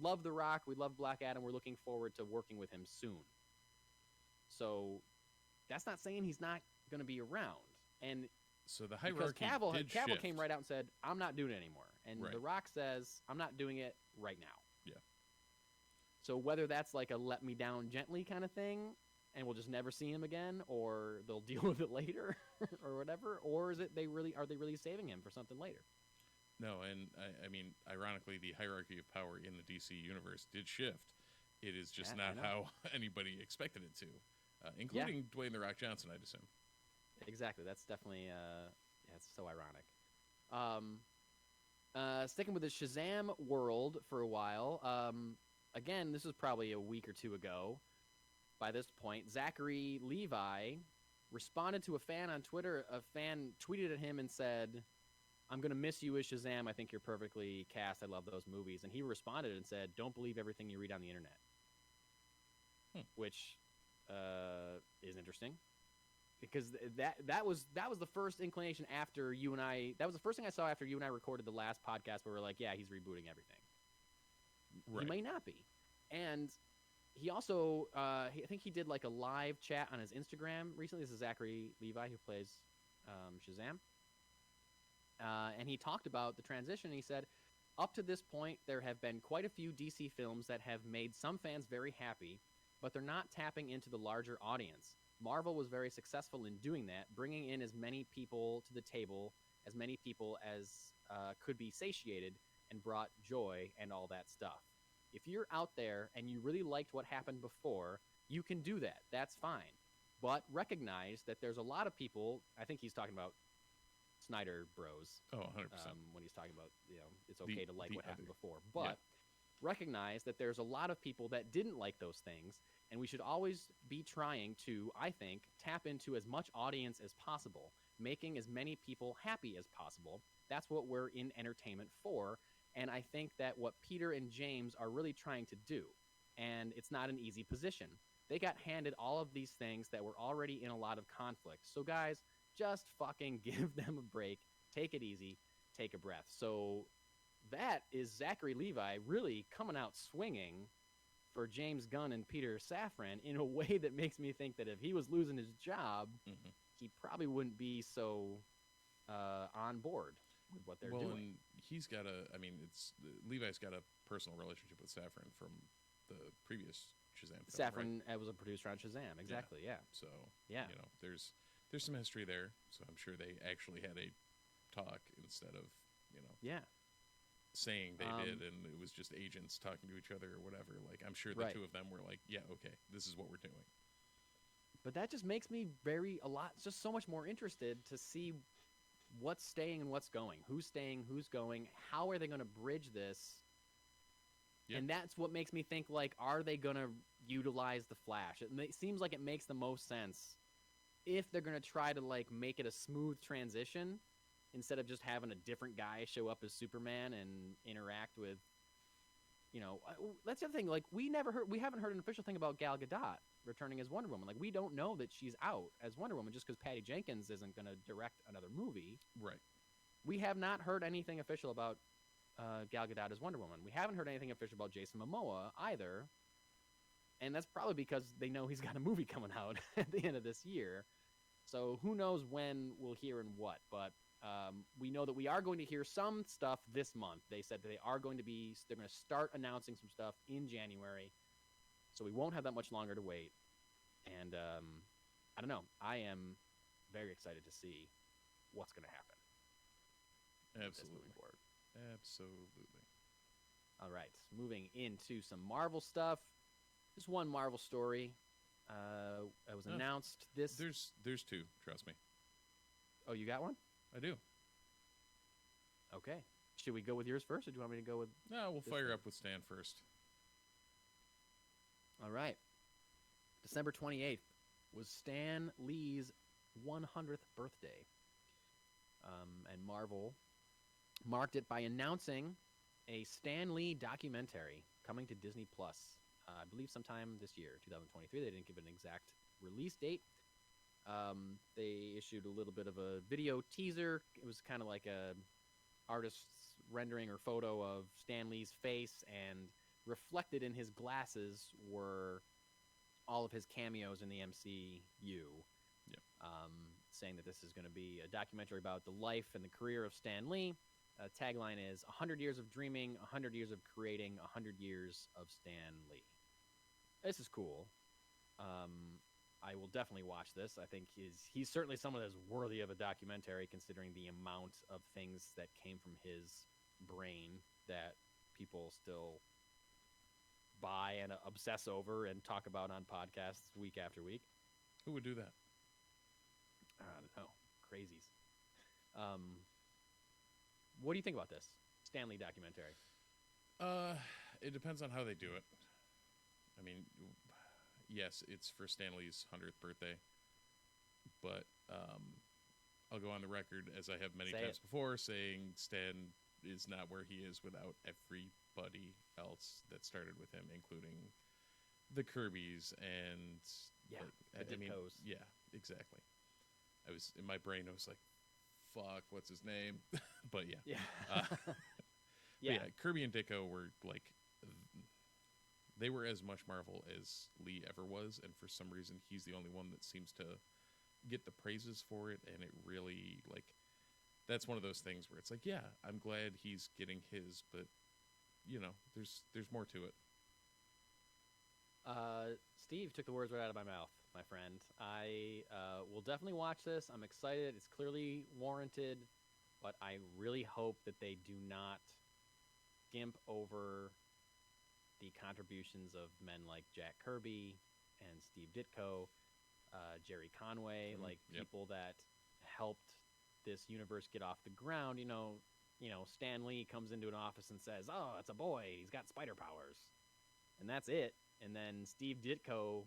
[SPEAKER 2] love The Rock, we love Black Adam, we're looking forward to working with him soon. So that's not saying he's not going to be around. And
[SPEAKER 3] so the hierarchy
[SPEAKER 2] Cavill
[SPEAKER 3] shift.
[SPEAKER 2] came right out and said, I'm not doing it anymore. And
[SPEAKER 3] Right.
[SPEAKER 2] The Rock says, I'm not doing it right now.
[SPEAKER 3] Yeah.
[SPEAKER 2] So whether that's like a let me down gently kind of thing, and we'll just never see him again, or they'll deal with it later, or whatever, or is it are they really saving him for something later?
[SPEAKER 3] No, and I mean, ironically, the hierarchy of power in the DC universe did shift, It is just
[SPEAKER 2] Yeah, I
[SPEAKER 3] not
[SPEAKER 2] know.
[SPEAKER 3] how anybody expected it to, including Dwayne The Rock Johnson, I'd assume.
[SPEAKER 2] Exactly. That's definitely yeah, it's so ironic. Sticking with the Shazam world for a while. Again, this was probably a week or two ago. By this point, Zachary Levi responded to a fan on Twitter. A fan tweeted at him and said, "I'm gonna miss you as Shazam. I think you're perfectly cast. I love those movies." And he responded and said, "Don't believe everything you read on the internet," which is interesting. Because that was the first inclination after you and I. That was the first thing I saw after you and I recorded the last podcast, where we're like, "Yeah, he's rebooting everything."
[SPEAKER 3] Right.
[SPEAKER 2] He may not be, and he also, I think he did like a live chat on his Instagram recently. This is Zachary Levi, who plays Shazam, and he talked about the transition. He said, "Up to this point, there have been quite a few DC films that have made some fans very happy, but they're not tapping into the larger audience. Marvel was very successful in doing that, bringing in as many people to the table, as many people as could be satiated, and brought joy and all that stuff. If you're out there and you really liked what happened before, you can do that. That's fine. But recognize that there's a lot of people," I think he's talking about Snyder Bros.
[SPEAKER 3] Oh, 100%.
[SPEAKER 2] When he's talking about, it's okay to like
[SPEAKER 3] the
[SPEAKER 2] what happened
[SPEAKER 3] other.
[SPEAKER 2] before. But recognize that there's a lot of people that didn't like those things, and we should always be trying to, I think, tap into as much audience as possible, making as many people happy as possible. That's what we're in entertainment for, and I think that what Peter and James are really trying to do, and it's not an easy position. They got handed all of these things that were already in a lot of conflict. So guys, just fucking give them a break, take it easy, take a breath. So that is Zachary Levi really coming out swinging for James Gunn and Peter Safran in a way that makes me think that if he was losing his job, he probably wouldn't be so on board with what they're doing.
[SPEAKER 3] And he's got Levi's got a personal relationship with Safran from the previous Shazam film,
[SPEAKER 2] Safran
[SPEAKER 3] right?
[SPEAKER 2] was a producer on Shazam, exactly, yeah.
[SPEAKER 3] So,
[SPEAKER 2] yeah,
[SPEAKER 3] there's some history there. So I'm sure they actually had a talk instead of, saying they did, and it was just agents talking to each other or whatever. Like, I'm sure the two of them were like, yeah, okay, this is what we're doing.
[SPEAKER 2] But that just makes me just so much more interested to see what's staying and what's going. Who's staying, who's going, how are they going to bridge this? Yeah. And that's what makes me think, like, are they going to utilize the Flash? It seems like it makes the most sense if they're going to try to, like, make it a smooth transition, instead of just having a different guy show up as Superman and interact with, that's the other thing. Like, we haven't heard an official thing about Gal Gadot returning as Wonder Woman. Like, we don't know that she's out as Wonder Woman just because Patty Jenkins isn't going to direct another movie.
[SPEAKER 3] Right.
[SPEAKER 2] We have not heard anything official about Gal Gadot as Wonder Woman. We haven't heard anything official about Jason Momoa either. And that's probably because they know he's got a movie coming out at the end of this year. So who knows when we'll hear and what, but we know that we are going to hear some stuff this month. They said that they're going to start announcing some stuff in January, so we won't have that much longer to wait. And I don't know. I am very excited to see what's going to happen.
[SPEAKER 3] Absolutely. Absolutely.
[SPEAKER 2] All right, moving into some Marvel stuff. Just one Marvel story. It was announced this.
[SPEAKER 3] There's two. Trust me.
[SPEAKER 2] Oh, you got one?
[SPEAKER 3] I do.
[SPEAKER 2] Okay. Should we go with yours first, or do you want me to go with...
[SPEAKER 3] No, we'll fire up with Stan first.
[SPEAKER 2] All right. December 28th was Stan Lee's 100th birthday. And Marvel marked it by announcing a Stan Lee documentary coming to Disney+. I believe sometime this year, 2023. They didn't give an exact release date. They issued a little bit of a video teaser. It was kind of like a artist's rendering or photo of Stan Lee's face, and reflected in his glasses were all of his cameos in the MCU.
[SPEAKER 3] Yep.
[SPEAKER 2] Saying that this is going to be a documentary about the life and the career of Stan Lee. Tagline is 100 years of dreaming, 100 years of creating, 100 years of Stan Lee. This is cool. I will definitely watch this. I think he's certainly someone that's worthy of a documentary, considering the amount of things that came from his brain that people still buy and obsess over and talk about on podcasts week after week.
[SPEAKER 3] Who would do that?
[SPEAKER 2] I don't know. Crazies. What do you think about this Stan Lee documentary?
[SPEAKER 3] It depends on how they do it. I mean, yes, it's for Stan Lee's 100th birthday, but I'll go on the record, as I have many times before, saying Stan is not where he is without everybody else that started with him, including the Kirbys and
[SPEAKER 2] the Dittos.
[SPEAKER 3] Yeah, exactly. I was in my brain. I was like, "Fuck, what's his name?" But yeah,
[SPEAKER 2] yeah.
[SPEAKER 3] Kirby and Ditko were like, they were as much Marvel as Lee ever was, and for some reason, he's the only one that seems to get the praises for it. And it really, like, that's one of those things where it's like, yeah, I'm glad he's getting his, but you know, there's more to it.
[SPEAKER 2] Steve took the words right out of my mouth, my friend. I will definitely watch this. I'm excited. It's clearly warranted, but I really hope that they do not skimp over the contributions of men like Jack Kirby and Steve Ditko, Jerry Conway, people that helped this universe get off the ground. You know, Stan Lee comes into an office and says, "Oh, it's a boy. He's got spider powers," and that's it. And then Steve Ditko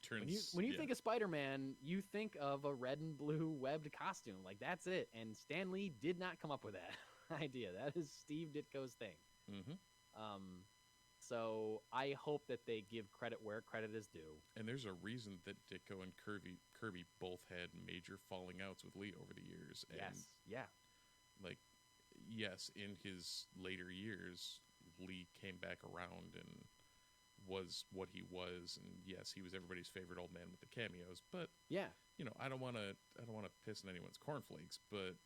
[SPEAKER 3] turns.
[SPEAKER 2] When you think of Spider-Man, you think of a red and blue webbed costume. Like, that's it. And Stan Lee did not come up with that idea. That is Steve Ditko's thing.
[SPEAKER 3] Mm-hmm.
[SPEAKER 2] So I hope that they give credit where credit is due.
[SPEAKER 3] And there's a reason that Ditko and Kirby both had major falling outs with Lee over the years. And
[SPEAKER 2] yes. Yeah.
[SPEAKER 3] Like, yes, in his later years, Lee came back around and was what he was, and yes, he was everybody's favorite old man with the cameos. But
[SPEAKER 2] yeah,
[SPEAKER 3] you know, I don't want to piss in anyone's cornflakes, but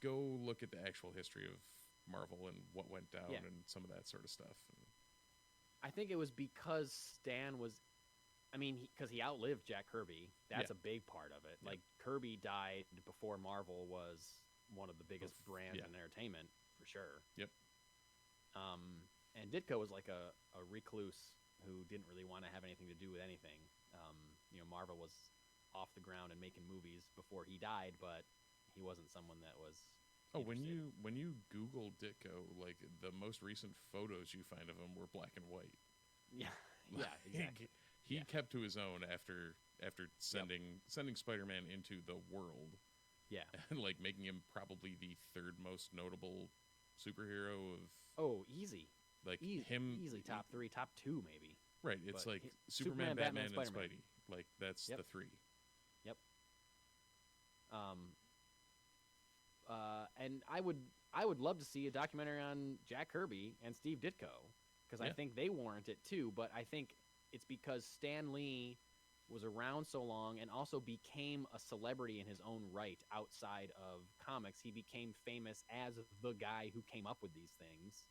[SPEAKER 3] go look at the actual history of Marvel and what went down and some of that sort of stuff. And
[SPEAKER 2] I think it was because Stan was, because he outlived Jack Kirby. That's a big part of it. Yeah. Like, Kirby died before Marvel was one of the biggest brands in entertainment, for sure.
[SPEAKER 3] Yep.
[SPEAKER 2] And Ditko was like a recluse who didn't really want to have anything to do with anything. Marvel was off the ground and making movies before he died, but he wasn't someone that was.
[SPEAKER 3] Oh, when you Google Ditko, like, the most recent photos you find of him were black and white.
[SPEAKER 2] Yeah, yeah, exactly.
[SPEAKER 3] He kept to his own after sending Spider-Man into the world.
[SPEAKER 2] Yeah,
[SPEAKER 3] and like making him probably the third most notable superhero of.
[SPEAKER 2] Oh, easy.
[SPEAKER 3] Like
[SPEAKER 2] easily top 3, top 2 maybe.
[SPEAKER 3] Right, it's like Superman, Batman, and Spidey. Like, that's the 3.
[SPEAKER 2] Yep. And I would love to see a documentary on Jack Kirby and Steve Ditko, because I think they warrant it too. But I think it's because Stan Lee was around so long and also became a celebrity in his own right outside of comics. He became famous as the guy who came up with these things.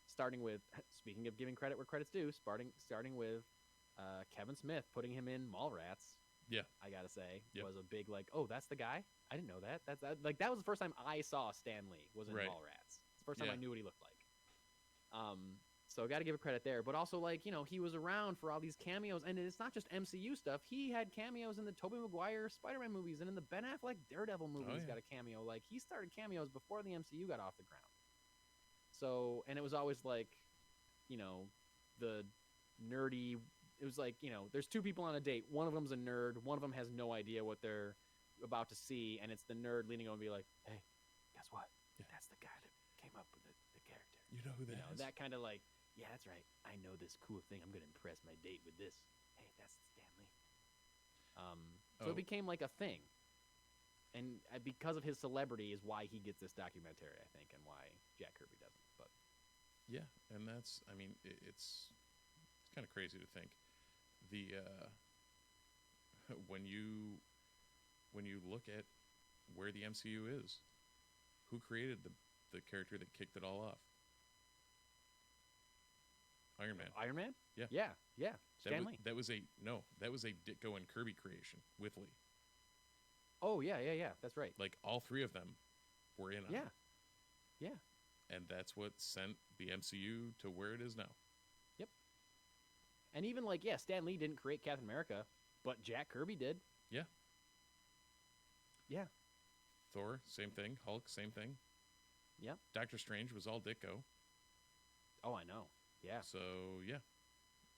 [SPEAKER 2] Starting with, speaking of giving credit where credit's due, starting with Kevin Smith putting him in Mallrats.
[SPEAKER 3] Yeah,
[SPEAKER 2] I gotta say, was a big, like, oh, that's the guy. I didn't know that. That was the first time I saw Stan Lee was in Mallrats. It's the first time I knew what he looked like. So I got to give it credit there, but also, like, he was around for all these cameos, and it's not just MCU stuff. He had cameos in the Tobey Maguire Spider-Man movies and in the Ben Affleck Daredevil movie. He's got a cameo. Like, he started cameos before the MCU got off the ground. So, and it was always like, the nerdy. It was like, there's two people on a date. One of them's a nerd. One of them has no idea what they're about to see, and it's the nerd leaning over and be like, "Hey, guess what? Yeah. That's the guy that came up with the character.
[SPEAKER 3] You know who that is?
[SPEAKER 2] That kind of like, yeah, that's right. I know this cool thing. I'm gonna impress my date with this. Hey, that's Stan Lee." So it became like a thing, and because of his celebrity is why he gets this documentary, I think, and why Jack Kirby doesn't. But
[SPEAKER 3] yeah, and that's, it's kind of crazy to think. When you look at where the MCU is, who created the character that kicked it all off? Iron Man.
[SPEAKER 2] Iron Man?
[SPEAKER 3] Yeah.
[SPEAKER 2] Yeah. Stan Lee.
[SPEAKER 3] That was a Ditko and Kirby creation with Lee.
[SPEAKER 2] Oh, yeah. That's right.
[SPEAKER 3] Like, all three of them were in on it.
[SPEAKER 2] Yeah.
[SPEAKER 3] and that's what sent the MCU to where it is now.
[SPEAKER 2] Yep. And even like, yeah, Stan Lee didn't create Captain America, but Jack Kirby did.
[SPEAKER 3] Yeah.
[SPEAKER 2] Yeah.
[SPEAKER 3] Thor, same thing. Hulk, same thing.
[SPEAKER 2] Yeah.
[SPEAKER 3] Doctor Strange was all Ditko.
[SPEAKER 2] Oh, I know. Yeah.
[SPEAKER 3] So yeah,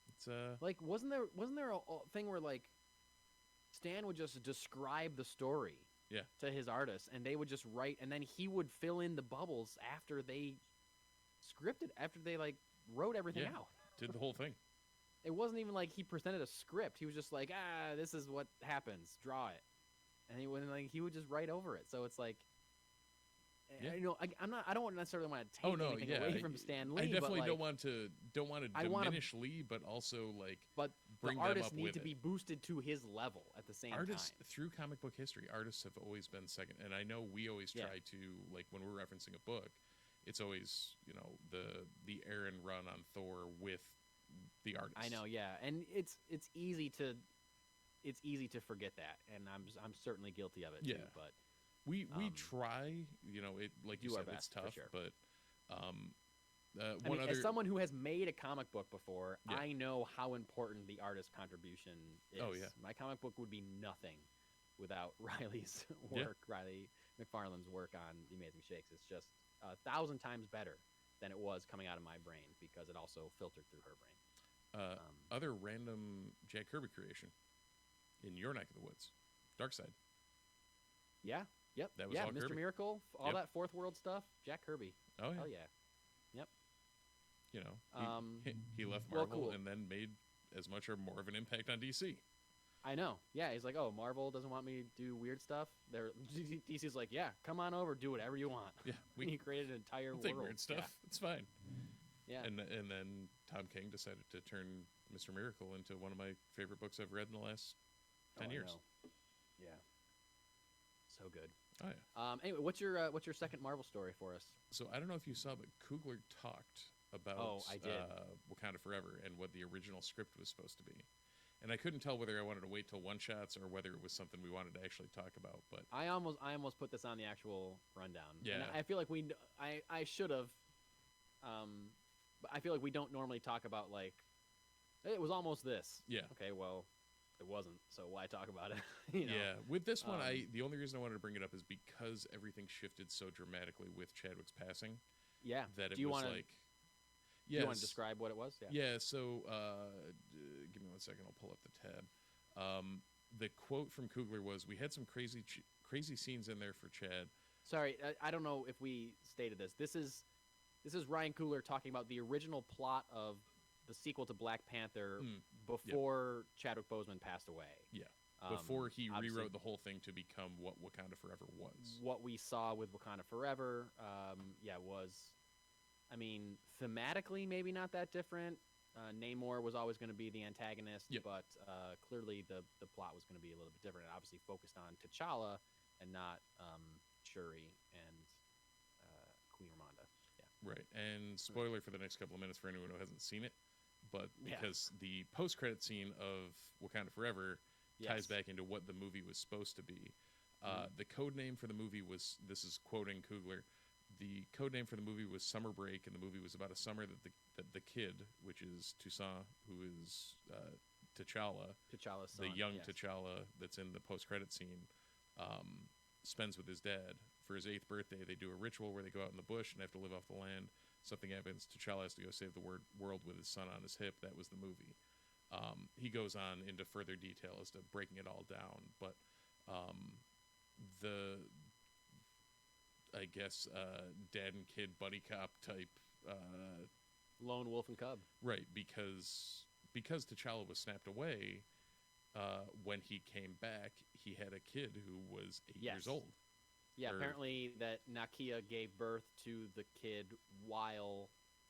[SPEAKER 3] it's
[SPEAKER 2] like wasn't there a thing where like Stan would just describe the story to his artists, and they would just write, and then he would fill in the bubbles after they like wrote everything out.
[SPEAKER 3] Did the whole thing.
[SPEAKER 2] It wasn't even like he presented a script. He was just like, this is what happens. Draw it, and he would just write over it. So it's like.
[SPEAKER 3] Yeah.
[SPEAKER 2] You know, I don't necessarily want to take anything away from Stan Lee.
[SPEAKER 3] I definitely
[SPEAKER 2] but, like,
[SPEAKER 3] don't want to diminish Lee, but also like.
[SPEAKER 2] But
[SPEAKER 3] bring
[SPEAKER 2] the artists
[SPEAKER 3] them up
[SPEAKER 2] need
[SPEAKER 3] with
[SPEAKER 2] to be boosted to his level at the same time.
[SPEAKER 3] Through comic book history, artists have always been second, and I know we always try to, like, when we're referencing a book, it's always, you know, the Aaron run on Thor with the artist.
[SPEAKER 2] I know, yeah, and it's easy to forget that, and I'm certainly guilty of it too. But
[SPEAKER 3] we try, you know, it, like you said, it's tough,
[SPEAKER 2] sure.
[SPEAKER 3] but
[SPEAKER 2] as someone who has made a comic book before, I know how important the artist contribution is.
[SPEAKER 3] Oh yeah,
[SPEAKER 2] my comic book would be nothing without Riley's work, Riley McFarlane's work on The Amazing Shakes. It's just 1,000 times better than it was coming out of my brain, because it also filtered through her brain.
[SPEAKER 3] Other random Jack Kirby creation in your neck of the woods, Darkseid.
[SPEAKER 2] Yeah. Yep.
[SPEAKER 3] That was all
[SPEAKER 2] Mr.
[SPEAKER 3] Kirby.
[SPEAKER 2] Miracle, all that Fourth World stuff, Jack Kirby.
[SPEAKER 3] Oh yeah.
[SPEAKER 2] Hell yeah. Yep.
[SPEAKER 3] You know, he left Marvel and then made as much or more of an impact on DC.
[SPEAKER 2] I know. Yeah, he's like, oh, Marvel doesn't want me to do weird stuff. DC's like, yeah, come on over, do whatever you want.
[SPEAKER 3] Yeah,
[SPEAKER 2] he created an entire world.
[SPEAKER 3] Take weird stuff. Yeah. It's fine.
[SPEAKER 2] Yeah.
[SPEAKER 3] And then Tom King decided to turn Mr. Miracle into one of my favorite books I've read in the last 10 years.
[SPEAKER 2] Yeah. So good.
[SPEAKER 3] Oh yeah.
[SPEAKER 2] Anyway, what's your second Marvel story for us?
[SPEAKER 3] So I don't know if you saw, but Coogler talked about
[SPEAKER 2] I did.
[SPEAKER 3] Wakanda Forever and what the original script was supposed to be. And I couldn't tell whether I wanted to wait till one shots or whether it was something we wanted to actually talk about. But
[SPEAKER 2] I almost put this on the actual rundown.
[SPEAKER 3] Yeah.
[SPEAKER 2] And I feel like I should have. But I feel like we don't normally talk about, like, it was almost this.
[SPEAKER 3] Yeah.
[SPEAKER 2] Okay. Well, it wasn't. So why talk about it? You know?
[SPEAKER 3] Yeah. With this one, the only reason I wanted to bring it up is because everything shifted so dramatically with Chadwick's passing.
[SPEAKER 2] Yeah.
[SPEAKER 3] That it
[SPEAKER 2] Do you
[SPEAKER 3] was
[SPEAKER 2] wanna,
[SPEAKER 3] like.
[SPEAKER 2] Yes. Do you want to describe what it was?
[SPEAKER 3] Yeah. So give me 1 second. I'll pull up the tab. The quote from Coogler was, "We had some crazy scenes in there for Chad."
[SPEAKER 2] Sorry, I don't know if we stated this. This is Ryan Coogler talking about the original plot of the sequel to Black Panther before Chadwick Boseman passed away. Yeah.
[SPEAKER 3] Before he rewrote the whole thing to become what Wakanda Forever was.
[SPEAKER 2] What we saw with Wakanda Forever, was, I mean, thematically maybe not that different. Namor was always going to be the antagonist, but clearly the plot was going to be a little bit different. It obviously focused on T'Challa and not Shuri and Queen Ramonda. Yeah.
[SPEAKER 3] Right. And spoiler for the next couple of minutes for anyone who hasn't seen it, but because the post-credit scene of Wakanda Forever ties back into what the movie was supposed to be. The code name for the movie was, this is quoting Coogler, the code name for the movie was Summer Break, and the movie was about a summer that the kid, which is Toussaint, who is
[SPEAKER 2] T'Challa's son,
[SPEAKER 3] the young T'Challa that's in the post-credit scene, spends with his dad. For his 8th birthday, they do a ritual where they go out in the bush and have to live off the land. Something happens. T'Challa has to go save the world with his son on his hip. That was the movie. He goes on into further detail as to breaking it all down, but I guess dad and kid buddy cop type
[SPEAKER 2] lone wolf and cub,
[SPEAKER 3] right? Because T'Challa was snapped away, when he came back, he had a kid who was 8 years old.
[SPEAKER 2] Yeah, apparently that Nakia gave birth to the kid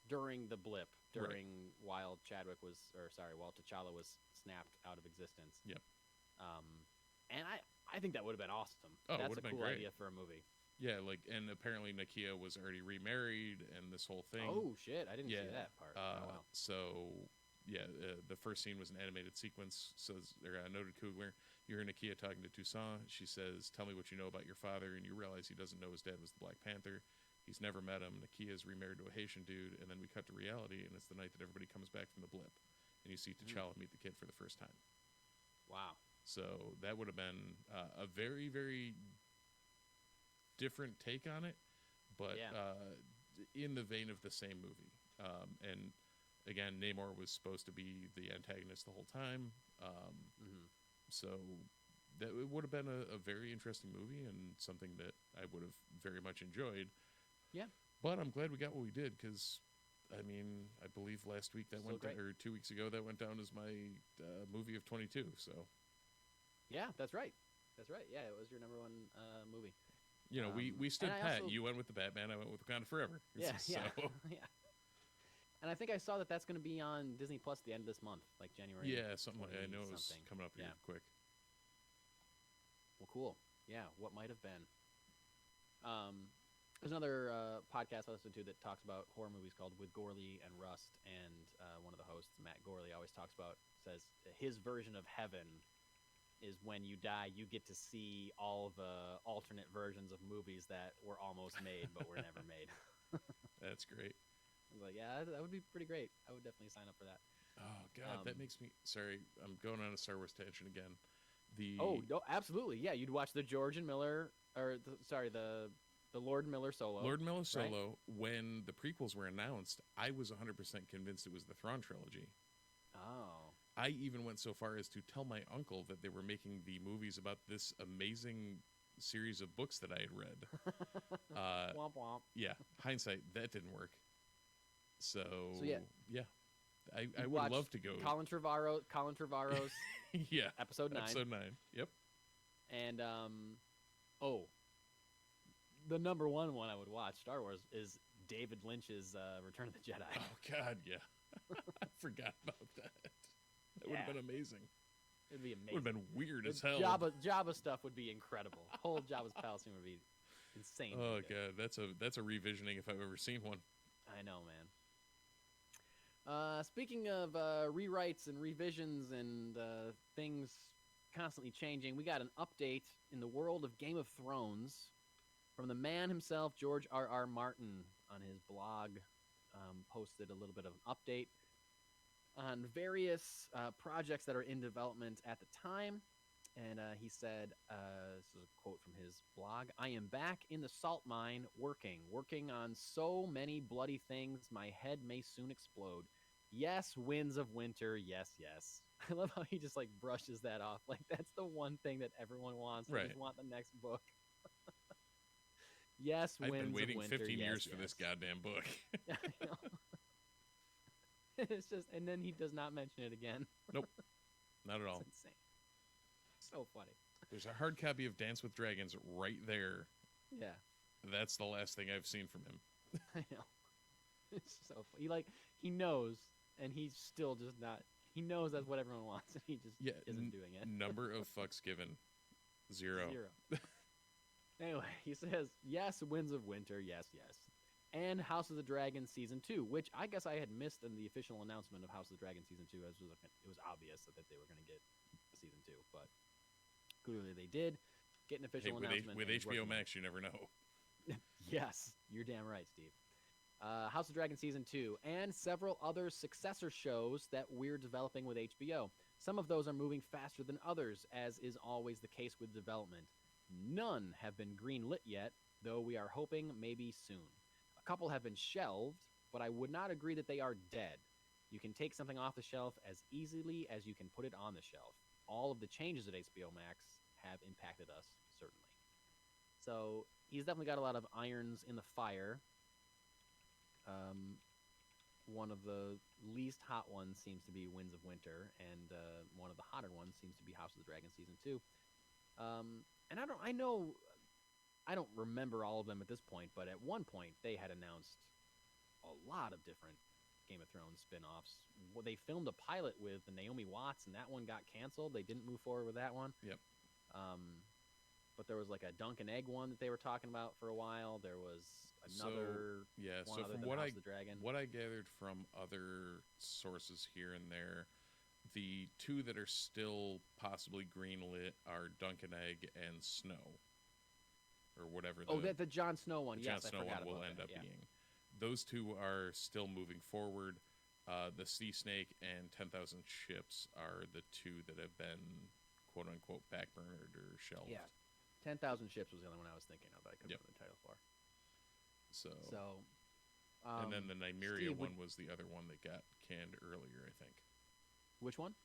[SPEAKER 2] during the blip, while while T'Challa was snapped out of existence.
[SPEAKER 3] Yep.
[SPEAKER 2] And I think that would have been awesome.
[SPEAKER 3] Oh,
[SPEAKER 2] that's a cool
[SPEAKER 3] great
[SPEAKER 2] idea for a movie.
[SPEAKER 3] Yeah, and apparently Nakia was already remarried, and this whole thing.
[SPEAKER 2] Oh shit! I didn't see that part. Wow.
[SPEAKER 3] So, the first scene was an animated sequence. Says, noted Coogler, you hear Nakia talking to Toussaint. She says, "Tell me what you know about your father," and you realize he doesn't know his dad was the Black Panther. He's never met him. Nakia's remarried to a Haitian dude, and then we cut to reality, and it's the night that everybody comes back from the blip, and you see T'Challa meet the kid for the first time.
[SPEAKER 2] Wow.
[SPEAKER 3] So that would have been a very, very different take on it, but in the vein of the same movie. And again, Namor was supposed to be the antagonist the whole time. So that it would have been a very interesting movie and something that I would have very much enjoyed.
[SPEAKER 2] Yeah.
[SPEAKER 3] But I'm glad we got what we did because, I mean, I believe last week that went down, or 2 weeks ago that went down as my movie of 22. So.
[SPEAKER 2] Yeah, that's right. That's right. Yeah, it was your number one movie.
[SPEAKER 3] You know, we stood pat. You went with the Batman. I went with Wakanda Forever.
[SPEAKER 2] Yeah,
[SPEAKER 3] so.
[SPEAKER 2] yeah. And I think I saw that that's going to be on Disney Plus at the end of this month, like January.
[SPEAKER 3] Yeah, something like I know it was coming up here quick.
[SPEAKER 2] Well, cool. Yeah, what might have been. There's another podcast I listen to that talks about horror movies called With Gorley and Rust, and one of the hosts, Matt Gorley, always says his version of heaven is when you die, you get to see all the alternate versions of movies that were almost made but were never made.
[SPEAKER 3] That's great.
[SPEAKER 2] I was like, yeah, that would be pretty great. I would definitely sign up for that.
[SPEAKER 3] Oh, God, that makes me... Sorry, I'm going on a Star Wars tangent again.
[SPEAKER 2] Oh, no, absolutely. Yeah, you'd watch the George and Miller... the Lord and Miller solo.
[SPEAKER 3] Lord and Miller solo,
[SPEAKER 2] right?
[SPEAKER 3] When the prequels were announced, I was 100% convinced it was the Thrawn trilogy.
[SPEAKER 2] Oh.
[SPEAKER 3] I even went so far as to tell my uncle that they were making the movies about this amazing series of books that I had read.
[SPEAKER 2] Womp womp.
[SPEAKER 3] Yeah, hindsight, that didn't work. So yeah. I would love to go.
[SPEAKER 2] Colin Trevorrow's
[SPEAKER 3] yeah,
[SPEAKER 2] episode 9.
[SPEAKER 3] Episode 9, yep.
[SPEAKER 2] And, the number one I would watch, Star Wars, is David Lynch's Return of the Jedi.
[SPEAKER 3] Oh, God, yeah. I forgot about that. That would have been amazing.
[SPEAKER 2] It'd be amazing.
[SPEAKER 3] It would have been weird as hell.
[SPEAKER 2] Jabba stuff would be incredible. Whole Jabba's palace would be insane.
[SPEAKER 3] Oh, God, that's a revisioning if I've ever seen one.
[SPEAKER 2] I know, man. Speaking of rewrites and revisions and things constantly changing, we got an update in the world of Game of Thrones from the man himself, George R.R. Martin, on his blog. Posted a little bit of an update on various projects that are in development at the time. And he said, this is a quote from his blog, "I am back in the salt mine working on so many bloody things my head may soon explode. Yes, winds of winter, yes, yes." I love how he just like brushes that off. Like that's the one thing that everyone wants. They just want the next book. Yes, winds of winter.
[SPEAKER 3] I've been waiting 15 years
[SPEAKER 2] yes.
[SPEAKER 3] for this goddamn book.
[SPEAKER 2] Yeah, I know. It's just, and then he does not mention it again.
[SPEAKER 3] Nope, not at all.
[SPEAKER 2] It's insane. So funny.
[SPEAKER 3] There's a hard copy of Dance with Dragons right there.
[SPEAKER 2] Yeah.
[SPEAKER 3] That's the last thing I've seen from him.
[SPEAKER 2] I know. It's so funny. He knows, and he's still just not. He knows that's what everyone wants, and he just isn't doing it.
[SPEAKER 3] Number of fucks given. 0.
[SPEAKER 2] Anyway, he says, yes, Winds of Winter, yes, yes. And House of the Dragon Season 2, which I guess I had missed in the official announcement of House of the Dragon Season 2. It was obvious that they were going to get Season 2, but clearly they did get an official announcement.
[SPEAKER 3] With HBO Max, you never know.
[SPEAKER 2] Yes, you're damn right, Steve. House of Dragon Season 2, and several other successor shows that we're developing with HBO. Some of those are moving faster than others, as is always the case with development. None have been greenlit yet, though we are hoping maybe soon. A couple have been shelved, but I would not agree that they are dead. You can take something off the shelf as easily as you can put it on the shelf. All of the changes at HBO Max have impacted us, certainly. So he's definitely got a lot of irons in the fire. One of the least hot ones seems to be Winds of Winter, and one of the hotter ones seems to be House of the Dragon Season 2. And I don't remember all of them at this point, but at one point they had announced a lot of different Game of Thrones spin-offs. Well, they filmed a pilot with Naomi Watts, and that one got canceled. They didn't move forward with that one.
[SPEAKER 3] Yep.
[SPEAKER 2] But there was like a Dunk and Egg one that they were talking about for a while. There was another one
[SPEAKER 3] so
[SPEAKER 2] other
[SPEAKER 3] from
[SPEAKER 2] than House of the Dragon.
[SPEAKER 3] What I gathered from other sources here and there, the two that are still possibly greenlit are Dunk and Egg and Snow. or whatever.
[SPEAKER 2] Oh, the Jon Snow one.
[SPEAKER 3] The
[SPEAKER 2] Yes,
[SPEAKER 3] Jon Snow
[SPEAKER 2] I forgot
[SPEAKER 3] one will
[SPEAKER 2] about
[SPEAKER 3] end
[SPEAKER 2] that,
[SPEAKER 3] up
[SPEAKER 2] yeah.
[SPEAKER 3] being. Those two are still moving forward. The Sea Snake and 10,000 Ships are the two that have been quote unquote backburnered or shelved.
[SPEAKER 2] Yeah, 10,000 Ships was the other one I was thinking of that I couldn't remember the title for. So
[SPEAKER 3] and then the Nymeria
[SPEAKER 2] Steve,
[SPEAKER 3] one was the other one that got canned earlier, I think.
[SPEAKER 2] which one?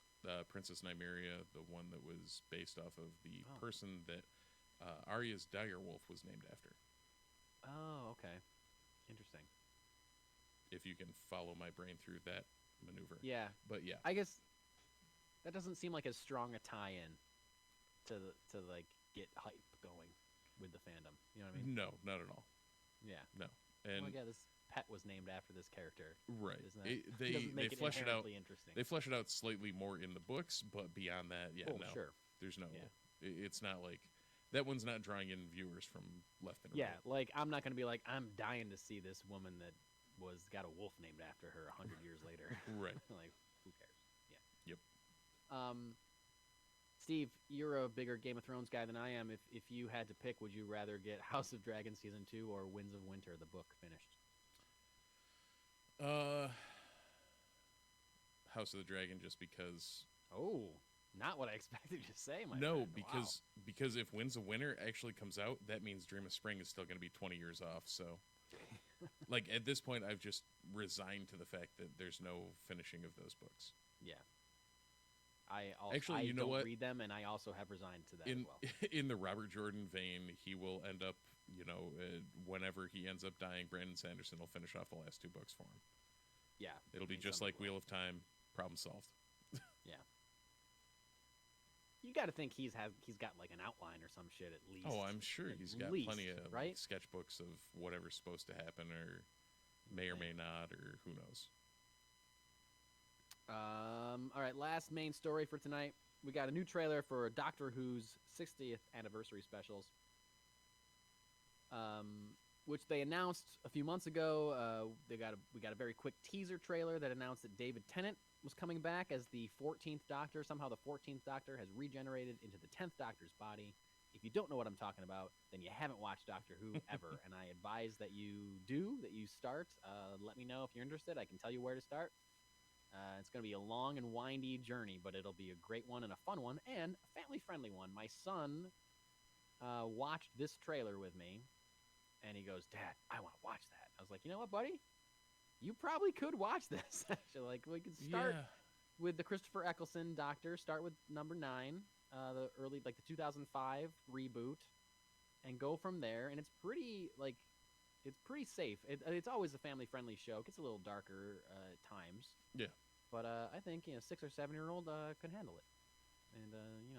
[SPEAKER 3] Princess Nymeria, the one that was based off of the
[SPEAKER 2] Oh.
[SPEAKER 3] person that Arya's direwolf was named after.
[SPEAKER 2] Oh, okay. Interesting.
[SPEAKER 3] If you can follow my brain through that maneuver.
[SPEAKER 2] Yeah.
[SPEAKER 3] But yeah.
[SPEAKER 2] I guess that doesn't seem like as strong a tie-in to like get hype going with the fandom. You know what I mean?
[SPEAKER 3] No, not at all.
[SPEAKER 2] Yeah.
[SPEAKER 3] No. And
[SPEAKER 2] Well, yeah, this pet was named after this character.
[SPEAKER 3] right.
[SPEAKER 2] Isn't that,
[SPEAKER 3] They
[SPEAKER 2] doesn't make
[SPEAKER 3] flesh it out.
[SPEAKER 2] inherently interesting.
[SPEAKER 3] They flesh it out slightly more in the books, but beyond that, yeah,
[SPEAKER 2] Oh,
[SPEAKER 3] no.
[SPEAKER 2] sure.
[SPEAKER 3] There's no.
[SPEAKER 2] Yeah.
[SPEAKER 3] It's not like that one's not drawing in viewers from left and
[SPEAKER 2] Yeah,
[SPEAKER 3] right.
[SPEAKER 2] like I'm not gonna be like I'm dying to see this woman that got a wolf named after her 100 years later.
[SPEAKER 3] Right.
[SPEAKER 2] Like, who cares? Yeah.
[SPEAKER 3] Yep.
[SPEAKER 2] Steve, you're a bigger Game of Thrones guy than I am. If you had to pick, would you rather get House of Dragon season 2 or Winds of Winter, the book finished?
[SPEAKER 3] House of the Dragon, just because.
[SPEAKER 2] Oh, not what I expected you to say, my
[SPEAKER 3] No,
[SPEAKER 2] friend.
[SPEAKER 3] because if Winds of Winter actually comes out, that means Dream of Spring is still going to be 20 years off. So, like at this point, I've just resigned to the fact that there's no finishing of those books.
[SPEAKER 2] Yeah. I also,
[SPEAKER 3] Actually,
[SPEAKER 2] I
[SPEAKER 3] you know
[SPEAKER 2] don't
[SPEAKER 3] what?
[SPEAKER 2] read them, and I also have resigned to that as
[SPEAKER 3] In
[SPEAKER 2] well.
[SPEAKER 3] in the Robert Jordan vein, he will end up, whenever he ends up dying, Brandon Sanderson will finish off the last 2 books for him.
[SPEAKER 2] Yeah.
[SPEAKER 3] It'll be
[SPEAKER 2] mean,
[SPEAKER 3] just
[SPEAKER 2] some
[SPEAKER 3] like
[SPEAKER 2] people-
[SPEAKER 3] Wheel of Time, problem solved.
[SPEAKER 2] Yeah. You got to think he's got like an outline or some shit at least.
[SPEAKER 3] Oh, I'm sure
[SPEAKER 2] At
[SPEAKER 3] he's got
[SPEAKER 2] least,
[SPEAKER 3] plenty of
[SPEAKER 2] right?
[SPEAKER 3] sketchbooks of whatever's supposed to happen, or may or may not, or who knows.
[SPEAKER 2] All right, last main story for tonight. We got a new trailer for Doctor Who's 60th anniversary specials, which they announced a few months ago. We got a very quick teaser trailer that announced that David Tennant was coming back as the 14th Doctor. Somehow the 14th Doctor has regenerated into the 10th Doctor's body. If you don't know what I'm talking about, then you haven't watched Doctor Who ever, and I advise that you do, that you start. Let me know if you're interested. I can tell you where to start. It's going to be a long and windy journey, but it'll be a great one and a fun one and a family-friendly one. My son watched this trailer with me, and he goes, "Dad, I want to watch that." I was like, "You know what, buddy? You probably could watch this." Actually, like we could start with the Christopher Eccleston Doctor. Start with number 9, the early, like the 2005 reboot, and go from there. And it's pretty safe. It's always a family-friendly show. It gets a little darker at times.
[SPEAKER 3] Yeah.
[SPEAKER 2] But I think 6 or 7-year-old could handle it, and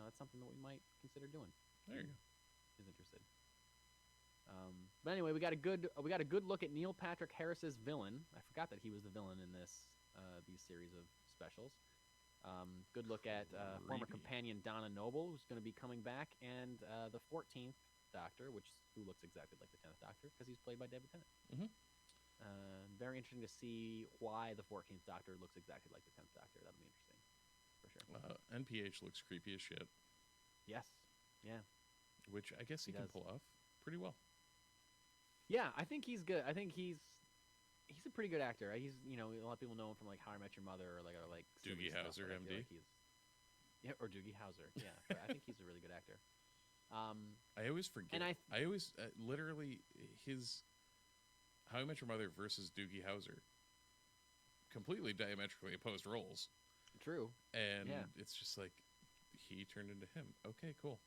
[SPEAKER 2] that's something that we might consider doing.
[SPEAKER 3] There you go.
[SPEAKER 2] Is interested. But anyway, we got a good look at Neil Patrick Harris's villain. I forgot that he was the villain in these series of specials. Good look at former
[SPEAKER 3] Creepy.
[SPEAKER 2] companion Donna Noble, who's going to be coming back, and the 14th Doctor, who looks exactly like the 10th Doctor because he's played by David Tennant.
[SPEAKER 3] Mhm.
[SPEAKER 2] Very interesting to see why the 14th Doctor looks exactly like the 10th Doctor. That'll be interesting, for sure.
[SPEAKER 3] NPH looks creepy as shit,
[SPEAKER 2] Yes. Yeah.
[SPEAKER 3] which I guess he can
[SPEAKER 2] does.
[SPEAKER 3] pull off pretty well.
[SPEAKER 2] Yeah, I think he's good. I think he's a pretty good actor. He's a lot of people know him from like How I Met Your Mother or like
[SPEAKER 3] Doogie
[SPEAKER 2] stuff,
[SPEAKER 3] Howser,
[SPEAKER 2] but I feel
[SPEAKER 3] MD?
[SPEAKER 2] like or Doogie Howser. Yeah, but I think he's a really good actor.
[SPEAKER 3] I always forget.
[SPEAKER 2] And
[SPEAKER 3] I always literally his How I Met Your Mother versus Doogie Howser, completely diametrically opposed roles,
[SPEAKER 2] True.
[SPEAKER 3] and
[SPEAKER 2] Yeah.
[SPEAKER 3] it's just like he turned into him. Okay, cool.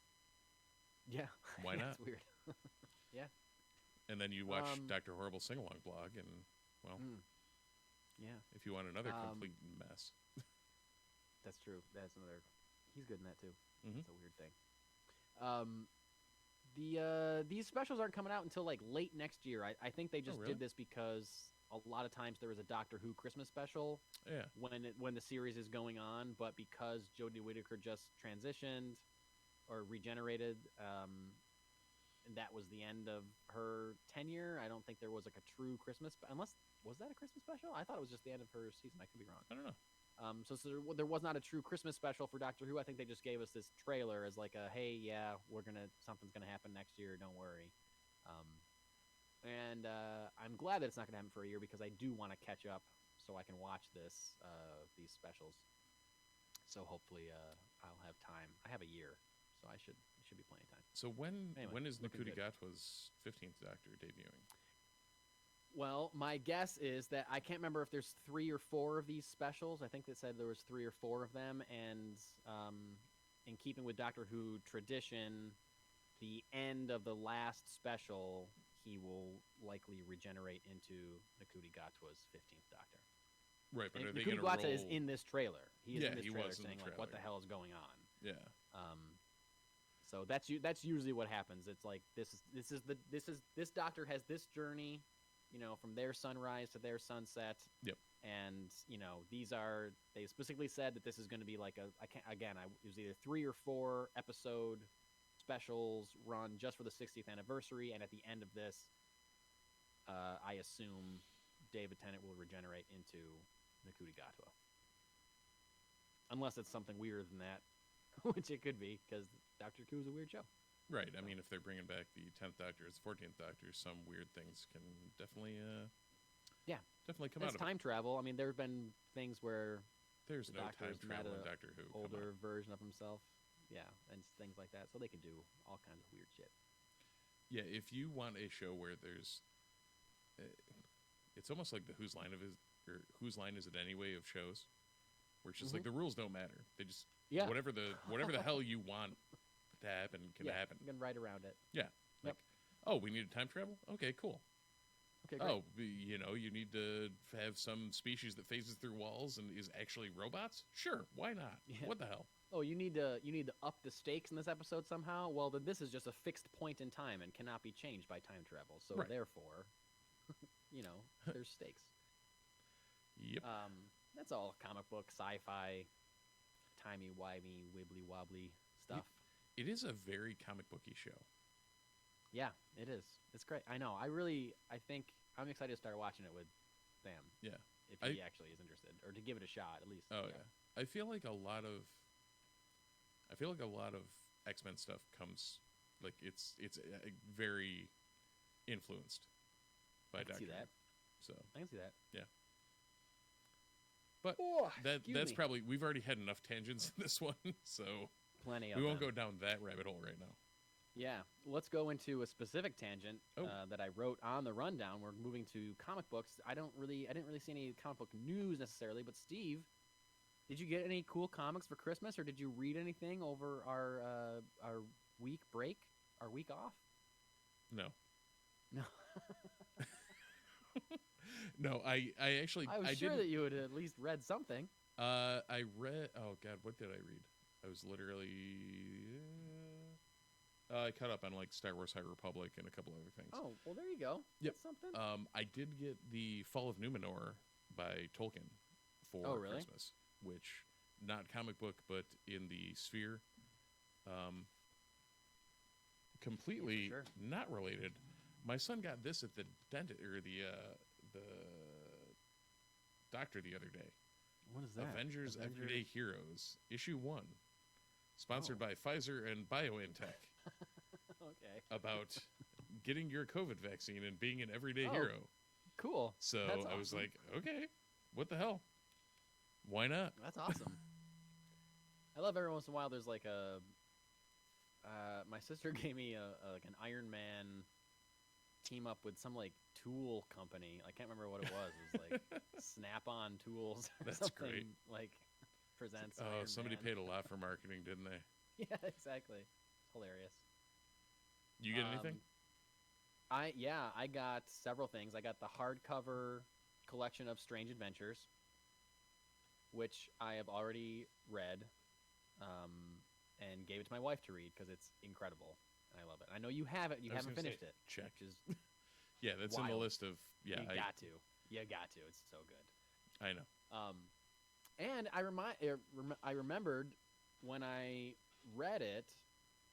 [SPEAKER 2] Yeah.
[SPEAKER 3] Why
[SPEAKER 2] Yeah,
[SPEAKER 3] not?
[SPEAKER 2] It's weird. Yeah.
[SPEAKER 3] And then you watch
[SPEAKER 2] Um,
[SPEAKER 3] Dr. Horrible sing-along blog, and well,
[SPEAKER 2] Yeah,
[SPEAKER 3] if you want another
[SPEAKER 2] Um,
[SPEAKER 3] complete mess,
[SPEAKER 2] that's true. That's another. He's good in that too.
[SPEAKER 3] Mhm.
[SPEAKER 2] That's a weird thing. These specials aren't coming out until like late next year. I think they just
[SPEAKER 3] really?
[SPEAKER 2] did this because a lot of times there was a Doctor Who Christmas special
[SPEAKER 3] yeah,
[SPEAKER 2] when the series is going on, but because Jodie Whittaker just transitioned or regenerated, and that was the end of her tenure. I don't think there was like a true Christmas, was that a Christmas special? I thought it was just the end of her season. I could be wrong.
[SPEAKER 3] I don't know.
[SPEAKER 2] So there was not a true Christmas special for Doctor Who. I think they just gave us this trailer as like a, hey, yeah, something's gonna happen next year. Don't worry. And I'm glad that it's not going to happen for a year because I do want to catch up so I can watch these specials. So hopefully I'll have time. I have a year, so I should be plenty of time.
[SPEAKER 3] So when is
[SPEAKER 2] looking good.
[SPEAKER 3] Nakutigatwa's 15th Doctor debuting?
[SPEAKER 2] Well, my guess is that I can't remember if there's 3 or 4 of these specials. I think they said there was 3 or 4 of them, and in keeping with Doctor Who tradition, the end of the last special, he will likely regenerate into Nakutigatwa's 15th Doctor.
[SPEAKER 3] Right, but
[SPEAKER 2] and
[SPEAKER 3] are they going to roll...
[SPEAKER 2] Nakutigatwa is in this trailer. He is in this trailer
[SPEAKER 3] was in
[SPEAKER 2] saying,
[SPEAKER 3] the
[SPEAKER 2] like, what the
[SPEAKER 3] trailer.
[SPEAKER 2] hell is going on?
[SPEAKER 3] Yeah.
[SPEAKER 2] So that's usually what happens. It's like this Doctor has this journey, from their sunrise to their sunset.
[SPEAKER 3] Yep.
[SPEAKER 2] And they specifically said that this is going to be like it was either 3 or 4 episode specials run just for the 60th anniversary, and at the end of this, I assume David Tennant will regenerate into Nakutigatwa. Unless it's something weirder than that, which it could be, because Doctor Who is a weird show.
[SPEAKER 3] Right. I mean, if they're bringing back the 10th Doctor as 14th Doctor, some weird things can definitely definitely come out of
[SPEAKER 2] time
[SPEAKER 3] it.
[SPEAKER 2] travel. I mean, there have been things where
[SPEAKER 3] There's
[SPEAKER 2] the
[SPEAKER 3] no time
[SPEAKER 2] Doctor's met
[SPEAKER 3] travel in
[SPEAKER 2] a
[SPEAKER 3] Doctor Who. Come
[SPEAKER 2] older
[SPEAKER 3] on.
[SPEAKER 2] version of himself. Yeah, and things like that. So they can do all kinds of weird shit.
[SPEAKER 3] Yeah, if you want a show where there's... it's almost like the Whose Line Is It Anyway of shows, where it's just like the rules don't matter. They just...
[SPEAKER 2] Yeah.
[SPEAKER 3] Whatever the hell you want to happen can happen.
[SPEAKER 2] You can write around it.
[SPEAKER 3] Yeah. Like, oh, we need time travel? Okay, cool.
[SPEAKER 2] Okay, great.
[SPEAKER 3] Oh, you need to have some species that phases through walls and is actually robots? Sure, why not?
[SPEAKER 2] Yeah.
[SPEAKER 3] What the hell?
[SPEAKER 2] Oh, you need to up the stakes in this episode somehow? Well, then this is just a fixed point in time and cannot be changed by time travel. So therefore, there's stakes.
[SPEAKER 3] Yep.
[SPEAKER 2] That's all comic book, sci-fi, timey-wimey, wibbly-wobbly stuff.
[SPEAKER 3] It is a very comic booky show.
[SPEAKER 2] Yeah, it is. It's great. I know. I think I'm excited to start watching it with Sam.
[SPEAKER 3] Yeah.
[SPEAKER 2] If he actually is interested, or to give it a shot at least.
[SPEAKER 3] Oh yeah. I feel like a lot of X-Men stuff comes like it's very influenced by
[SPEAKER 2] I can
[SPEAKER 3] Doctor
[SPEAKER 2] see that.
[SPEAKER 3] So
[SPEAKER 2] I can see that.
[SPEAKER 3] Yeah. But that's probably we've already had enough tangents in this one, so
[SPEAKER 2] plenty of
[SPEAKER 3] we won't
[SPEAKER 2] them.
[SPEAKER 3] go down that rabbit hole right now.
[SPEAKER 2] Yeah, let's go into a specific tangent that I wrote on the rundown. We're moving to comic books. I didn't really see any comic book news necessarily, but Steve, did you get any cool comics for Christmas, or did you read anything over our week break, our week off?
[SPEAKER 3] No.
[SPEAKER 2] No.
[SPEAKER 3] No, I actually
[SPEAKER 2] I was sure that you had at least read something.
[SPEAKER 3] I read. Oh God, what did I read? I was literally. I caught up on like Star Wars High Republic and a couple other things.
[SPEAKER 2] Oh well, there you go.
[SPEAKER 3] Yep.
[SPEAKER 2] That's something.
[SPEAKER 3] I did get the Fall of Numenor by Tolkien for Christmas, which not comic book, but in the sphere. Completely not related. My son got this at the dentist or the doctor the other day.
[SPEAKER 2] What is that?
[SPEAKER 3] Avengers Everyday Heroes, issue 1, sponsored by Pfizer and BioNTech.
[SPEAKER 2] Okay.
[SPEAKER 3] About getting your COVID vaccine and being an everyday hero.
[SPEAKER 2] Cool.
[SPEAKER 3] So
[SPEAKER 2] That's
[SPEAKER 3] I was
[SPEAKER 2] awesome.
[SPEAKER 3] like, okay, what the hell? Why not?
[SPEAKER 2] That's awesome. I love every once in a while there's like my sister gave me like an Iron Man team up with some like tool company. I can't remember what it was. It was like Snap-on Tools or
[SPEAKER 3] That's
[SPEAKER 2] something.
[SPEAKER 3] great.
[SPEAKER 2] Like presents.
[SPEAKER 3] Oh,
[SPEAKER 2] Iron
[SPEAKER 3] somebody
[SPEAKER 2] Man.
[SPEAKER 3] paid a lot for marketing, didn't they?
[SPEAKER 2] Yeah, exactly. It's hilarious.
[SPEAKER 3] You get anything?
[SPEAKER 2] I got several things. I got the hardcover collection of Strange Adventures, which I have already read, and gave it to my wife to read because it's incredible and I love it. I know you have it. You haven't finished it.
[SPEAKER 3] Check.
[SPEAKER 2] Which is
[SPEAKER 3] Yeah, that's in the
[SPEAKER 2] wild.
[SPEAKER 3] list of. Yeah,
[SPEAKER 2] you got to. You got to. It's so good.
[SPEAKER 3] I know.
[SPEAKER 2] And I remembered when I read it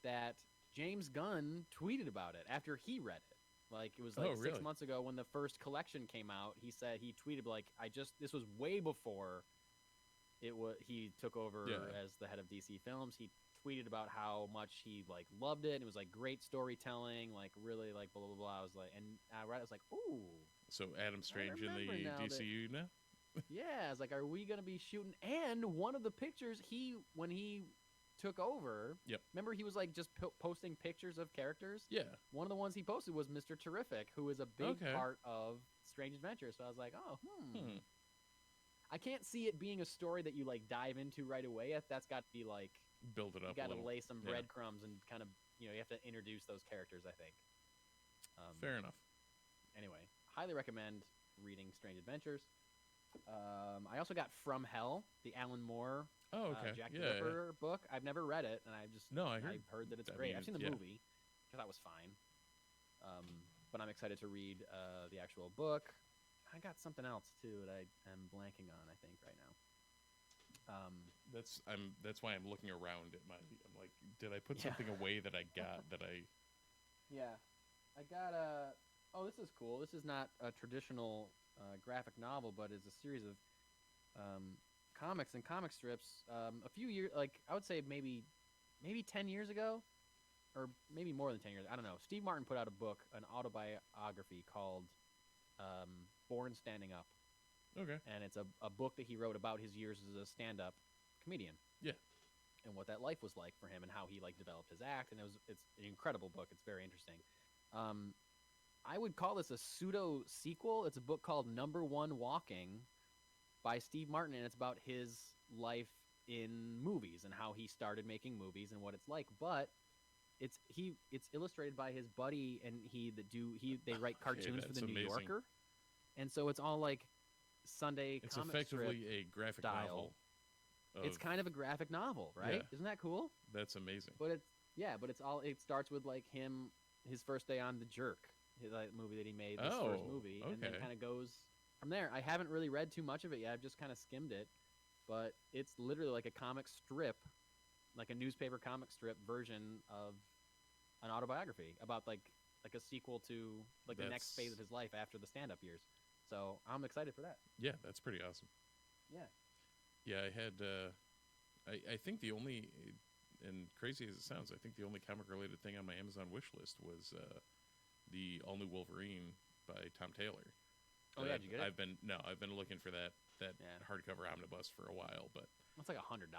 [SPEAKER 2] that James Gunn tweeted about it after he read it. Like it was like 6 months ago when the first collection came out. He said he tweeted like this was way before he took over as the head of DC Films. He tweeted about how much he like loved it. And it was like great storytelling, like really like blah blah blah. I was like, and I read, I was like, ooh.
[SPEAKER 3] So Adam Strange in the
[SPEAKER 2] now
[SPEAKER 3] DCU now?
[SPEAKER 2] Yeah, I was like, are we gonna be shooting? And one of the pictures when he took over,
[SPEAKER 3] Yep.
[SPEAKER 2] remember he was like just posting pictures of characters.
[SPEAKER 3] Yeah.
[SPEAKER 2] One of the ones he posted was Mr. Terrific, who is a big part of Strange Adventures. So I was like, oh, I can't see it being a story that you like dive into right away. That's got to be like
[SPEAKER 3] build it up.
[SPEAKER 2] You got to lay some breadcrumbs and kind of you have to introduce those characters. I think.
[SPEAKER 3] Fair enough.
[SPEAKER 2] Anyway, highly recommend reading Strange Adventures. I also got From Hell, the Alan Moore Jack the Ripper book. I've never read it, and I've heard that it's great. I've seen the movie, which I thought was fine. But I'm excited to read the actual book. I got something else too that I am blanking on. I think right now.
[SPEAKER 3] That's why I'm looking around at I'm like, did I put something away that I got that I? Yeah,
[SPEAKER 2] I got a. Oh, this is cool. This is not a traditional graphic novel, but is a series of comics and comic strips. A few years, like I would say maybe 10 years ago, or maybe more than 10 years. I don't know. Steve Martin put out a book, an autobiography called Born Standing Up.
[SPEAKER 3] Okay.
[SPEAKER 2] And it's a book that he wrote about his years as a stand-up comedian.
[SPEAKER 3] Yeah.
[SPEAKER 2] And what that life was like for him and how he like developed his act. And it's an incredible book. It's very interesting. I would call this a pseudo sequel. It's a book called Number One Walking by Steve Martin, and it's about his life in movies and how he started making movies and what it's like. But it's illustrated by his buddy, and they write cartoons for the New Yorker, and so it's all like Sunday.
[SPEAKER 3] It's
[SPEAKER 2] comic
[SPEAKER 3] effectively
[SPEAKER 2] strip
[SPEAKER 3] a graphic
[SPEAKER 2] style.
[SPEAKER 3] novel.
[SPEAKER 2] It's kind of a graphic novel, right?
[SPEAKER 3] Yeah.
[SPEAKER 2] Isn't that cool?
[SPEAKER 3] That's amazing.
[SPEAKER 2] But it starts with like his first day on The Jerk, that movie that he made, his first movie, and then kind of goes from there. I haven't really read too much of it yet. I've just kind of skimmed it, but it's literally like a comic strip, like a newspaper comic strip version of an autobiography about like a sequel to like the next phase of his life after the stand-up years. So I'm excited for that.
[SPEAKER 3] Yeah, that's pretty awesome.
[SPEAKER 2] Yeah.
[SPEAKER 3] Yeah, I had, I think the only, and crazy as it sounds, I think the only comic-related thing on my Amazon wish list was the all-new Wolverine by Tom Taylor.
[SPEAKER 2] Oh, yeah, did you get it?
[SPEAKER 3] I've been looking for that hardcover omnibus for a while, but...
[SPEAKER 2] It's like $100.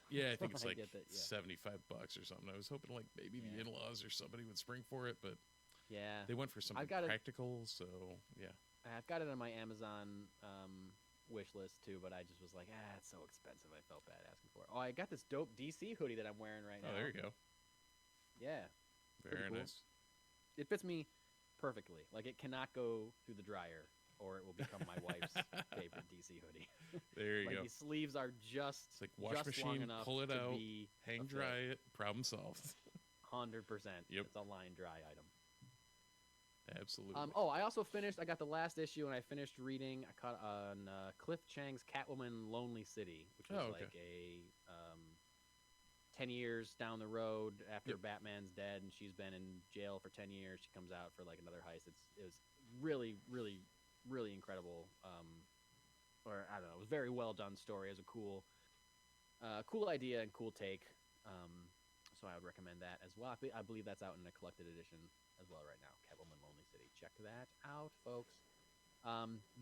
[SPEAKER 3] Yeah, I think it's like $75 or something. I was hoping like maybe the in-laws or somebody would spring for it, but they went for something practical, so yeah.
[SPEAKER 2] I've got it on my Amazon wish list too, but I just was like, it's so expensive. I felt bad asking for it. Oh, I got this dope DC hoodie that I'm wearing right now.
[SPEAKER 3] Oh, there you go.
[SPEAKER 2] Yeah.
[SPEAKER 3] Very
[SPEAKER 2] cool.
[SPEAKER 3] nice.
[SPEAKER 2] It fits me perfectly. Like it cannot go through the dryer, or it will become my wife's favorite DC hoodie.
[SPEAKER 3] There you go.
[SPEAKER 2] The sleeves are just
[SPEAKER 3] it's like wash machine, pull it out, hang dry it, problem solved.
[SPEAKER 2] 100%.
[SPEAKER 3] Yep.
[SPEAKER 2] It's a line dry item.
[SPEAKER 3] Absolutely.
[SPEAKER 2] I also I got the last issue, and I finished reading. I caught on Cliff Chang's Catwoman Lonely City, which was like a 10 years down the road after Batman's dead, and she's been in jail for 10 years. She comes out for like another heist. It was really, really, really incredible. Or I don't know, it was a very well done story. It was a cool idea and cool take. So I would recommend that as well. I believe that's out in a collected edition as well right now. Cavewoman Lonely City. Check that out, folks.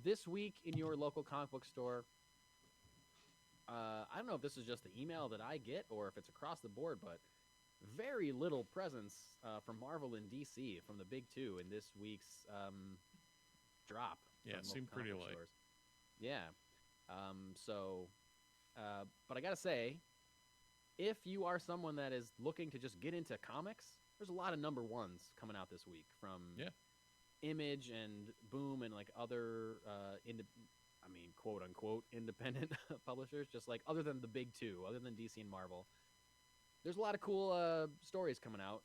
[SPEAKER 2] This week in your local comic book store, I don't know if this is just the email that I get or if it's across the board, but very little presence from Marvel and DC from the big two in this week's drop.
[SPEAKER 3] Yeah, it seemed pretty light.
[SPEAKER 2] Stores. Yeah. But I gotta say, if you are someone that is looking to just get into comics, there's a lot of number ones coming out this week from Image and Boom and like other quote unquote independent publishers, just like other than the big two, other than DC and Marvel. There's a lot of cool stories coming out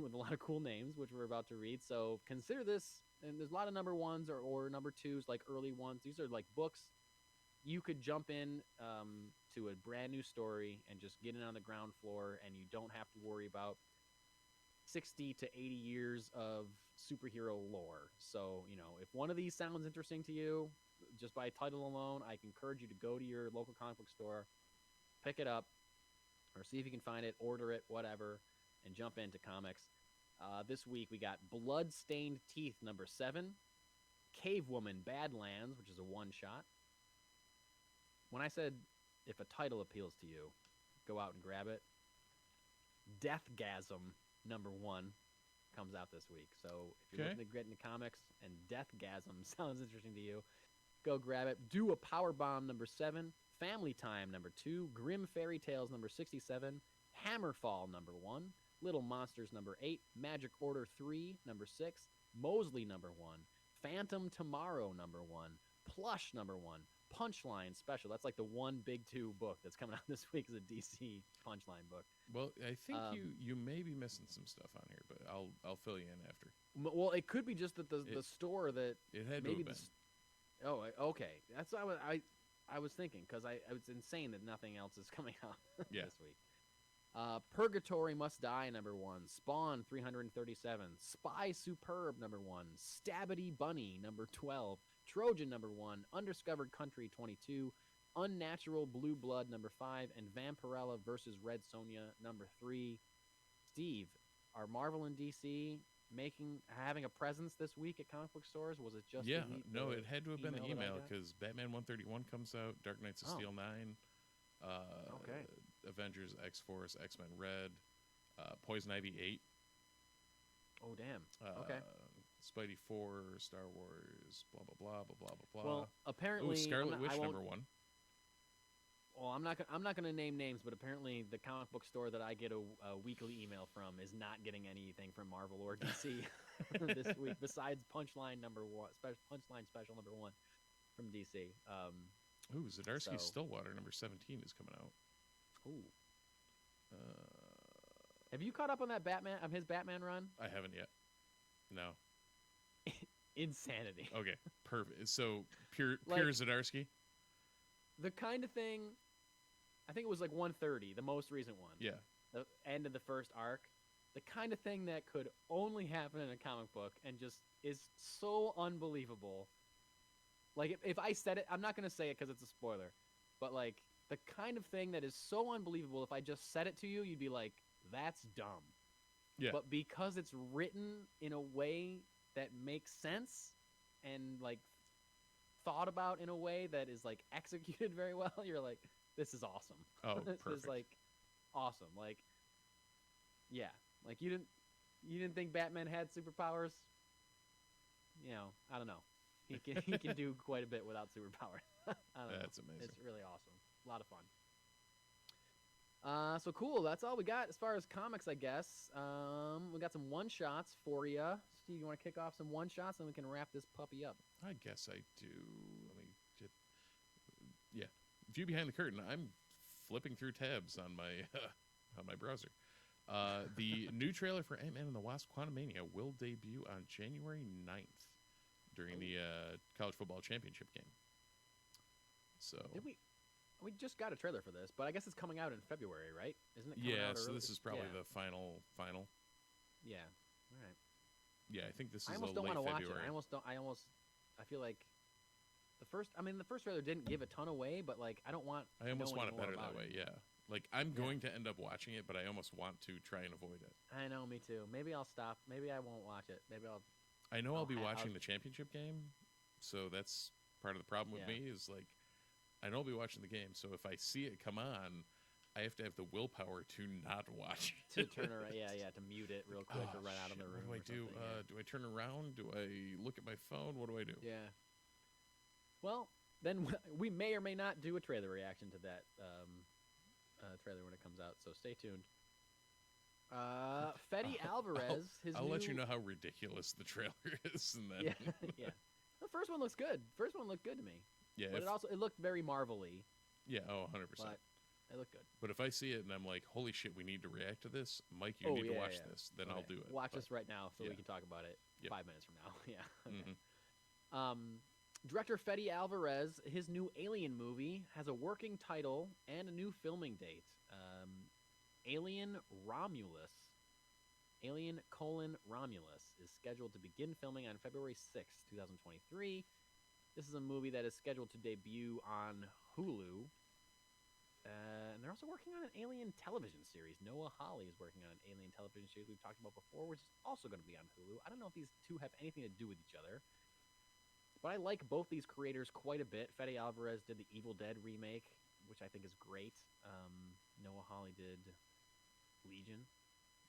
[SPEAKER 2] with a lot of cool names, which we're about to read. So consider this, and there's a lot of number ones or number twos, like early ones. These are like books you could jump in to a brand new story and just get in on the ground floor, and you don't have to worry about 60 to 80 years of superhero lore. So, if one of these sounds interesting to you, just by title alone, I encourage you to go to your local comic book store, pick it up, or see if you can find it, order it, whatever, and jump into comics. This week we got Blood-Stained Teeth number 7, Cavewoman Badlands, which is a one-shot. When I said if a title appeals to you, go out and grab it. Deathgasm number 1 comes out this week. So if you're looking to get into comics and Deathgasm sounds interesting to you, go grab it. Do a Powerbomb number 7, Family Time number 2, Grimm Fairy Tales number 67, Hammerfall number 1, Little Monsters number 8, Magic Order 3 number 6, Mosely number 1, Phantom Tomorrow number 1, Plush number 1, Punchline Special. That's like the one big 2 book that's coming out this week is a DC Punchline book.
[SPEAKER 3] Well, I think you may be missing some stuff on here, but I'll fill you in after.
[SPEAKER 2] Well, it could be just that the store that
[SPEAKER 3] it had to
[SPEAKER 2] maybe
[SPEAKER 3] have been.
[SPEAKER 2] Oh, okay. That's what I was thinking, because I was insane that nothing else is coming out this week. Purgatory Must Die number 1, Spawn 337, Spy Superb number 1, Stabbity Bunny number 12, Trojan number 1, Undiscovered Country 22, Unnatural Blue Blood number 5, and Vampirella versus Red Sonja number 3. Steve, are Marvel and DC having a presence this week at comic book stores? Was it just
[SPEAKER 3] it had to have been the email, because Batman 131 comes out, Dark Knights of Steel 9,
[SPEAKER 2] okay,
[SPEAKER 3] Avengers, X-Force, X-Men Red, Poison Ivy 8.
[SPEAKER 2] Oh, damn. Okay.
[SPEAKER 3] Spidey 4, Star Wars, blah, blah, blah, blah, blah, blah, blah.
[SPEAKER 2] Well, apparently...
[SPEAKER 3] Scarlet Witch number 1.
[SPEAKER 2] Well, I'm not gonna name names, but apparently the comic book store that I get a weekly email from is not getting anything from Marvel or DC this week, besides Punchline number 1, Punchline Special number 1 from DC.
[SPEAKER 3] Zdarsky's Stillwater number 17 is coming out.
[SPEAKER 2] Ooh. Have you caught up on that his Batman run?
[SPEAKER 3] I haven't yet. No.
[SPEAKER 2] Insanity.
[SPEAKER 3] Okay, perfect. So pure Zdarsky.
[SPEAKER 2] The kind of thing, I think it was like 130, the most recent one.
[SPEAKER 3] Yeah.
[SPEAKER 2] The end of the first arc. The kind of thing that could only happen in a comic book and just is so unbelievable. Like, if I said it, I'm not going to say it because it's a spoiler, but like, the kind of thing that is so unbelievable, if I just said it to you, you'd be like, that's dumb.
[SPEAKER 3] Yeah.
[SPEAKER 2] But because it's written in a way that makes sense and like thought about in a way that is like executed very well, you're like, this is awesome.
[SPEAKER 3] Oh,
[SPEAKER 2] this
[SPEAKER 3] perfect.
[SPEAKER 2] is like awesome. Like, yeah, like you didn't think Batman had superpowers? You know, I don't know. He can do quite a bit without superpowers.
[SPEAKER 3] That's amazing.
[SPEAKER 2] It's really awesome. A lot of fun. So cool. That's all we got as far as comics, I guess. We got some one-shots for you. Steve, you want to kick off some one-shots, and we can wrap this puppy up?
[SPEAKER 3] I guess I do. Let me get... Yeah. View behind the curtain. I'm flipping through tabs on my on my browser. The new trailer for Ant-Man and the Wasp: Quantumania will debut on January 9th during the college football championship game. So...
[SPEAKER 2] We just got a trailer for this, but I guess it's coming out in February, right? Isn't it coming out
[SPEAKER 3] so
[SPEAKER 2] early?
[SPEAKER 3] this is probably the final.
[SPEAKER 2] Yeah. All right.
[SPEAKER 3] Yeah, I think this is
[SPEAKER 2] I almost
[SPEAKER 3] a
[SPEAKER 2] don't
[SPEAKER 3] late
[SPEAKER 2] want to watch
[SPEAKER 3] February.
[SPEAKER 2] it. I feel like the first trailer didn't give a ton away, but like I want it better
[SPEAKER 3] that way. Yeah. Like I'm going to end up watching it, but I almost want to try and avoid it.
[SPEAKER 2] I know, me too. Maybe I'll stop. Maybe I won't watch it. Maybe I'll.
[SPEAKER 3] I know I'll be watching the championship game, so that's part of the problem with me is like I know I'll be watching the game, so if I see it come on, I have to have the willpower to not watch it.
[SPEAKER 2] To turn around, to mute it real quick or run out of the room.
[SPEAKER 3] What do I do? Do I turn around? Do I look at my phone? What do I do?
[SPEAKER 2] Yeah. Well, then we may or may not do a trailer reaction to that trailer when it comes out, so stay tuned. Fetty Alvarez,
[SPEAKER 3] I'll let you know how ridiculous the trailer is, and then
[SPEAKER 2] yeah. The first one looks good. First one looked good to me.
[SPEAKER 3] Yeah,
[SPEAKER 2] but it looked very Marvel-y.
[SPEAKER 3] Yeah, 100%.
[SPEAKER 2] But it looked good.
[SPEAKER 3] But if I see it and I'm like, holy shit, we need to react to this, Mike, you need to watch this, then I'll do it.
[SPEAKER 2] Watch this right now so we can talk about it 5 minutes from now. Yeah. Okay. Director Fetty Alvarez, his new Alien movie has a working title and a new filming date. Alien Romulus is scheduled to begin filming on February 6th, 2023. This is a movie that is scheduled to debut on Hulu And they're also working on an alien television series. Noah Hawley is working on an alien television series we've talked about before, which is also going to be on Hulu. I don't know if these two have anything to do with each other, but I like both these creators quite a bit. Fede Alvarez did the Evil Dead remake, which I think is great. Noah Hawley did Legion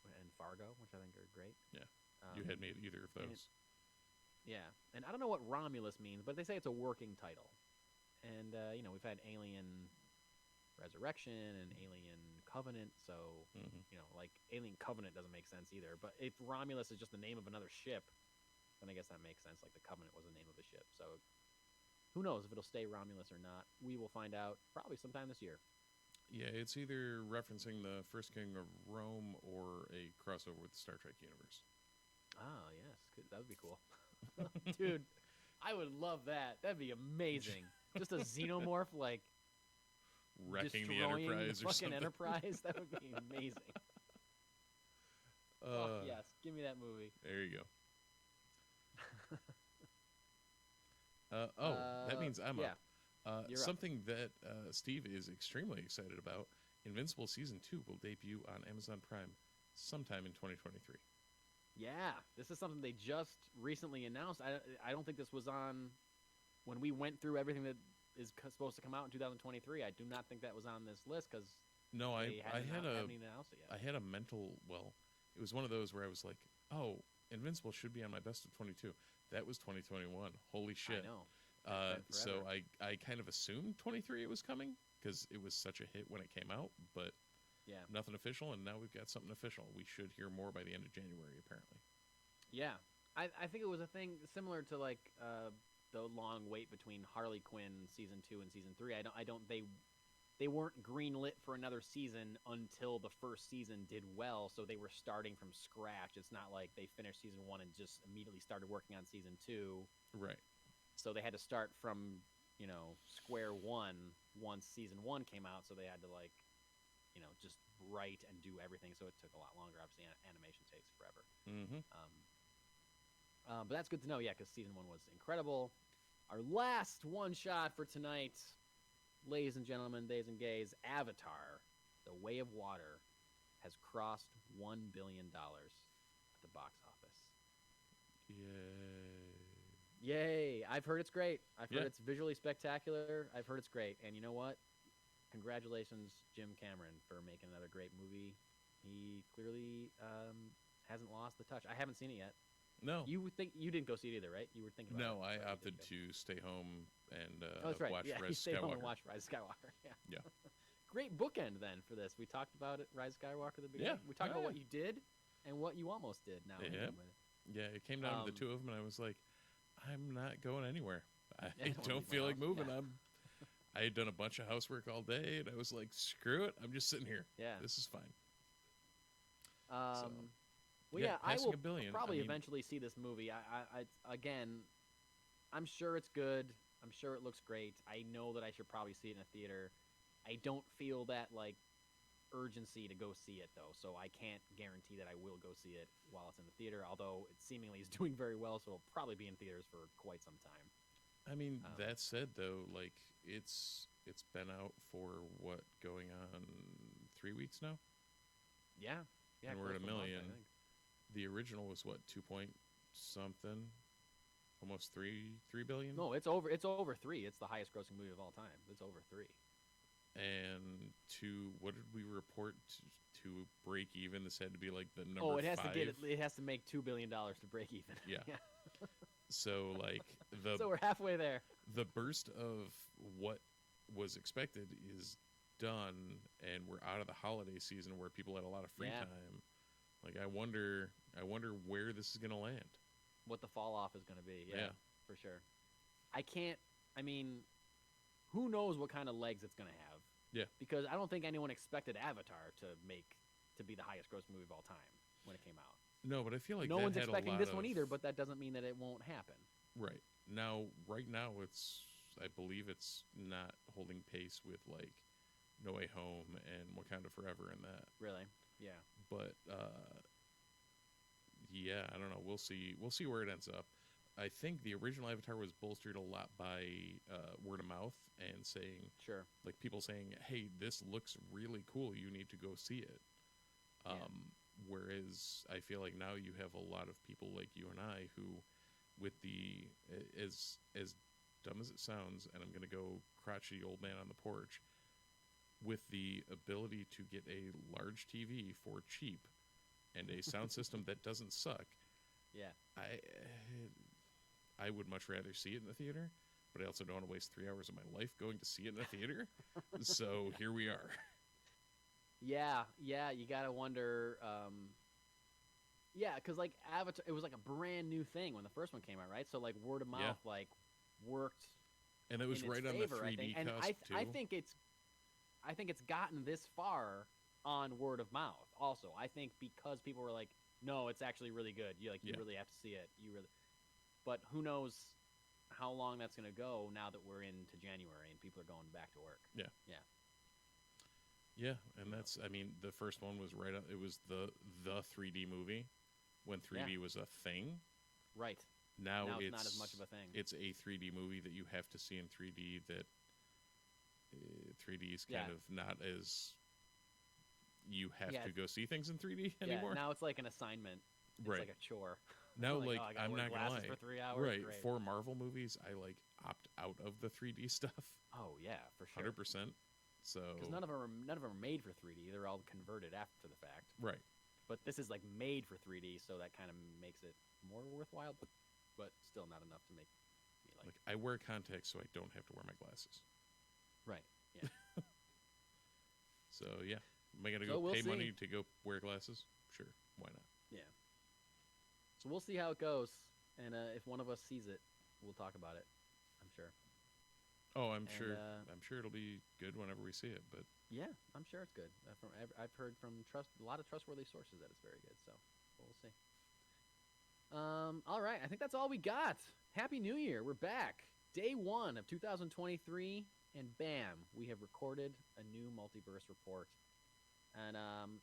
[SPEAKER 2] and Fargo, which I think are great.
[SPEAKER 3] Yeah. You hadn't made either of those.
[SPEAKER 2] Yeah. And I don't know what Romulus means, but they say it's a working title. And, we've had Alien Resurrection and Alien Covenant, so, Alien Covenant doesn't make sense either. But if Romulus is just the name of another ship, then I guess that makes sense. Like, the Covenant was the name of the ship. So, who knows if it'll stay Romulus or not. We will find out probably sometime this year.
[SPEAKER 3] Yeah, it's either referencing the First King of Rome or a crossover with the Star Trek universe.
[SPEAKER 2] Ah, yes. That would be cool. Dude, I would love that. That'd be amazing. Just a xenomorph, like,
[SPEAKER 3] wrecking the
[SPEAKER 2] destroying
[SPEAKER 3] Enterprise
[SPEAKER 2] the
[SPEAKER 3] or
[SPEAKER 2] fucking
[SPEAKER 3] something.
[SPEAKER 2] Enterprise. That would be amazing. Oh, yes. Give me that movie.
[SPEAKER 3] There you go. That means I'm up.
[SPEAKER 2] You're
[SPEAKER 3] something that Steve is extremely excited about. Invincible Season 2 will debut on Amazon Prime sometime in 2023.
[SPEAKER 2] Yeah, this is something they just recently announced. I don't think this was on when we went through everything that is supposed to come out in 2023. I do not think that was on this list because
[SPEAKER 3] no, I
[SPEAKER 2] haven't even announced it yet.
[SPEAKER 3] I had a mental. Well, it was one of those where I was like, "Oh, Invincible should be on my best of 22." That was 2021. Holy shit!
[SPEAKER 2] I know.
[SPEAKER 3] So I kind of assumed 23 it was coming because it was such a hit when it came out, but
[SPEAKER 2] yeah,
[SPEAKER 3] nothing official, and now we've got something official. We should hear more by the end of January, apparently.
[SPEAKER 2] Yeah, I think it was a thing similar to like the long wait between Harley Quinn season 2 and season 3. They weren't greenlit for another season until the first season did well, so they were starting from scratch. It's not like they finished season 1 and just immediately started working on season 2.
[SPEAKER 3] Right.
[SPEAKER 2] So they had to start from, square one once season 1 came out, so they had to just write and do everything, so it took a lot longer. Obviously, animation takes forever.
[SPEAKER 3] Mm-hmm.
[SPEAKER 2] But that's good to know, yeah, because season 1 was incredible. Our last one-shot for tonight, ladies and gentlemen, days and gays, Avatar, The Way of Water, has crossed $1 billion at the box office. Yay. I've heard it's great. I've heard it's visually spectacular. I've heard it's great. And you know what? Congratulations, Jim Cameron, for making another great movie. He clearly hasn't lost the touch. I haven't seen it yet.
[SPEAKER 3] No.
[SPEAKER 2] You didn't go see it either, right? You were thinking about it.
[SPEAKER 3] No, I opted to stay home and
[SPEAKER 2] that's right.
[SPEAKER 3] watch
[SPEAKER 2] Rise
[SPEAKER 3] Rise
[SPEAKER 2] stayed home and
[SPEAKER 3] Skywalker.
[SPEAKER 2] watch Rise Skywalker. Yeah.
[SPEAKER 3] Yeah.
[SPEAKER 2] Great bookend then for this. We talked about it, Rise Skywalker at the beginning.
[SPEAKER 3] Yeah.
[SPEAKER 2] We talked about what you did and what you almost did. Now,
[SPEAKER 3] Yeah, it came down to the two of them, and I was like, I'm not going anywhere. I don't feel like moving.
[SPEAKER 2] Yeah.
[SPEAKER 3] I had done a bunch of housework all day, and I was like, screw it. I'm just sitting here.
[SPEAKER 2] Yeah.
[SPEAKER 3] This is fine.
[SPEAKER 2] I will probably
[SPEAKER 3] I mean,
[SPEAKER 2] eventually see this movie. Again, I'm sure it's good. I'm sure it looks great. I know that I should probably see it in a theater. I don't feel that urgency to go see it though, so I can't guarantee that I will go see it while it's in the theater. Although it seemingly is doing very well, so it'll probably be in theaters for quite some time.
[SPEAKER 3] I mean, that said, though, it's been out for what, going on 3 weeks now?
[SPEAKER 2] Yeah.
[SPEAKER 3] And we're at $1 million.
[SPEAKER 2] I think.
[SPEAKER 3] The original was what, 2 point something, almost 3 billion.
[SPEAKER 2] No, it's over 3. It's the highest grossing movie of all time. It's over 3.
[SPEAKER 3] And what did we report to break even? This had to be like the number.
[SPEAKER 2] Oh, it has
[SPEAKER 3] 5.
[SPEAKER 2] it has to make $2 billion to break even.
[SPEAKER 3] Yeah. So
[SPEAKER 2] so we're halfway there.
[SPEAKER 3] The burst of what was expected is done, and we're out of the holiday season where people had a lot of free time. I wonder where this is going to land.
[SPEAKER 2] What the fall off is going to be. Yeah, for sure. Who knows what kind of legs it's going to have?
[SPEAKER 3] Yeah.
[SPEAKER 2] Because I don't think anyone expected Avatar to be the highest grossing movie of all time when it came out.
[SPEAKER 3] No, but I feel like
[SPEAKER 2] no one's
[SPEAKER 3] had
[SPEAKER 2] expecting
[SPEAKER 3] a lot
[SPEAKER 2] this one either, but that doesn't mean that it won't happen.
[SPEAKER 3] Right now, I believe it's not holding pace with No Way Home and Wakanda Forever and that.
[SPEAKER 2] Really? Yeah.
[SPEAKER 3] But I don't know. We'll see where it ends up. I think the original Avatar was bolstered a lot by word of mouth and saying,
[SPEAKER 2] Sure.
[SPEAKER 3] like people saying, "Hey, this looks really cool. You need to go see it." Whereas I feel like now you have a lot of people like you and I who, with the as dumb as it sounds, and I'm gonna go crotchety old man on the porch, with the ability to get a large TV for cheap and a sound system that doesn't suck.
[SPEAKER 2] Yeah.
[SPEAKER 3] I would much rather see it in the theater, but I also don't want to waste 3 hours of my life going to see it in the theater. So here we are.
[SPEAKER 2] Yeah, you gotta wonder. Yeah, because like Avatar, it was like a brand new thing when the first one came out, right? So like word of mouth like worked,
[SPEAKER 3] and it was
[SPEAKER 2] in
[SPEAKER 3] right
[SPEAKER 2] its
[SPEAKER 3] on
[SPEAKER 2] favor,
[SPEAKER 3] the 3D
[SPEAKER 2] and
[SPEAKER 3] cusp too.
[SPEAKER 2] I think it's gotten this far on word of mouth. Also, I think because people were like, "No, it's actually really good. You really have to see it. You really." But who knows how long that's gonna go now that we're into January and people are going back to work.
[SPEAKER 3] Yeah, and that's, I mean, the first one was right on, it was the 3D movie when 3D was a thing.
[SPEAKER 2] Right.
[SPEAKER 3] Now
[SPEAKER 2] it's not as much of a thing.
[SPEAKER 3] It's a 3D movie that you have to see in 3D that 3D is kind of not as, you have to go see things in 3D anymore.
[SPEAKER 2] Now it's like an assignment. It's like a chore.
[SPEAKER 3] Now,
[SPEAKER 2] like,
[SPEAKER 3] I'm not gonna lie.
[SPEAKER 2] For 3 hours.
[SPEAKER 3] Right,
[SPEAKER 2] Great.
[SPEAKER 3] for Marvel movies, I opt out of the 3D stuff.
[SPEAKER 2] Oh yeah, for sure.
[SPEAKER 3] 100%. So
[SPEAKER 2] because none of them are made for 3D. They're all converted after the fact.
[SPEAKER 3] Right.
[SPEAKER 2] But this is like made for 3D, so that kind of makes it more worthwhile, but still not enough to make me like.
[SPEAKER 3] I wear contacts so I don't have to wear my glasses.
[SPEAKER 2] Right. Yeah.
[SPEAKER 3] So yeah, am I gonna go pay money to go wear glasses? Sure, why not?
[SPEAKER 2] Yeah. So we'll see how it goes, and if one of us sees it, we'll talk about it. I'm sure.
[SPEAKER 3] Oh, I'm sure it'll be good whenever we see it. But
[SPEAKER 2] yeah, I'm sure it's good. I've heard from a lot of trustworthy sources that it's very good. So we'll see. All right, I think that's all we got. Happy New Year! We're back, day 1 of 2023, and bam, we have recorded a new Multiverse Report. And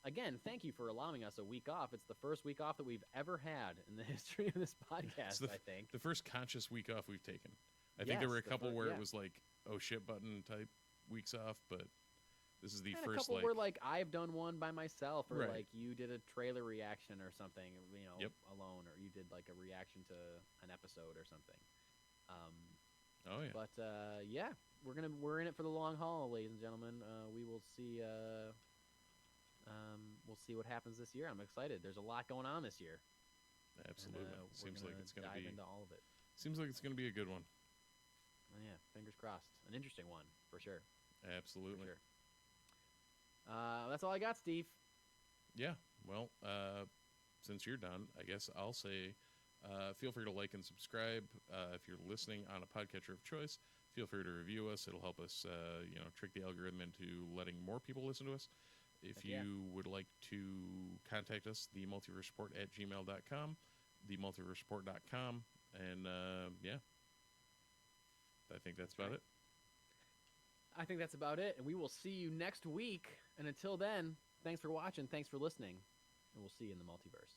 [SPEAKER 2] again, thank you for allowing us a week off. It's the first week off that we've ever had in the history of this podcast. I think
[SPEAKER 3] the first conscious week off we've taken. I think there were a couple where it was like, oh shit button type weeks off, but this is the
[SPEAKER 2] and
[SPEAKER 3] first.
[SPEAKER 2] A couple where like I've done one by myself, or
[SPEAKER 3] right.
[SPEAKER 2] like you did a trailer reaction or something, alone, or you did like a reaction to an episode or something.
[SPEAKER 3] Oh yeah.
[SPEAKER 2] But yeah, we're in it for the long haul, ladies and gentlemen. We will see. We'll see what happens this year. I'm excited. There's a lot going on this year.
[SPEAKER 3] Absolutely. Seems like it's going to be
[SPEAKER 2] into all of it.
[SPEAKER 3] Seems like it's going to be a good one.
[SPEAKER 2] Oh, yeah, fingers crossed. An interesting one for sure.
[SPEAKER 3] Absolutely.
[SPEAKER 2] For sure. That's all I got, Steve.
[SPEAKER 3] Yeah. Well, since you're done, I guess I'll say, feel free to like and subscribe. If you're listening on a podcatcher of choice, feel free to review us. It'll help us, trick the algorithm into letting more people listen to us. If you would like to contact us, themultiverseport@gmail.com, themultiverseport.com, and I think that's about it.
[SPEAKER 2] I think that's about it, and we will see you next week. And until then, thanks for watching, thanks for listening, and we'll see you in the multiverse.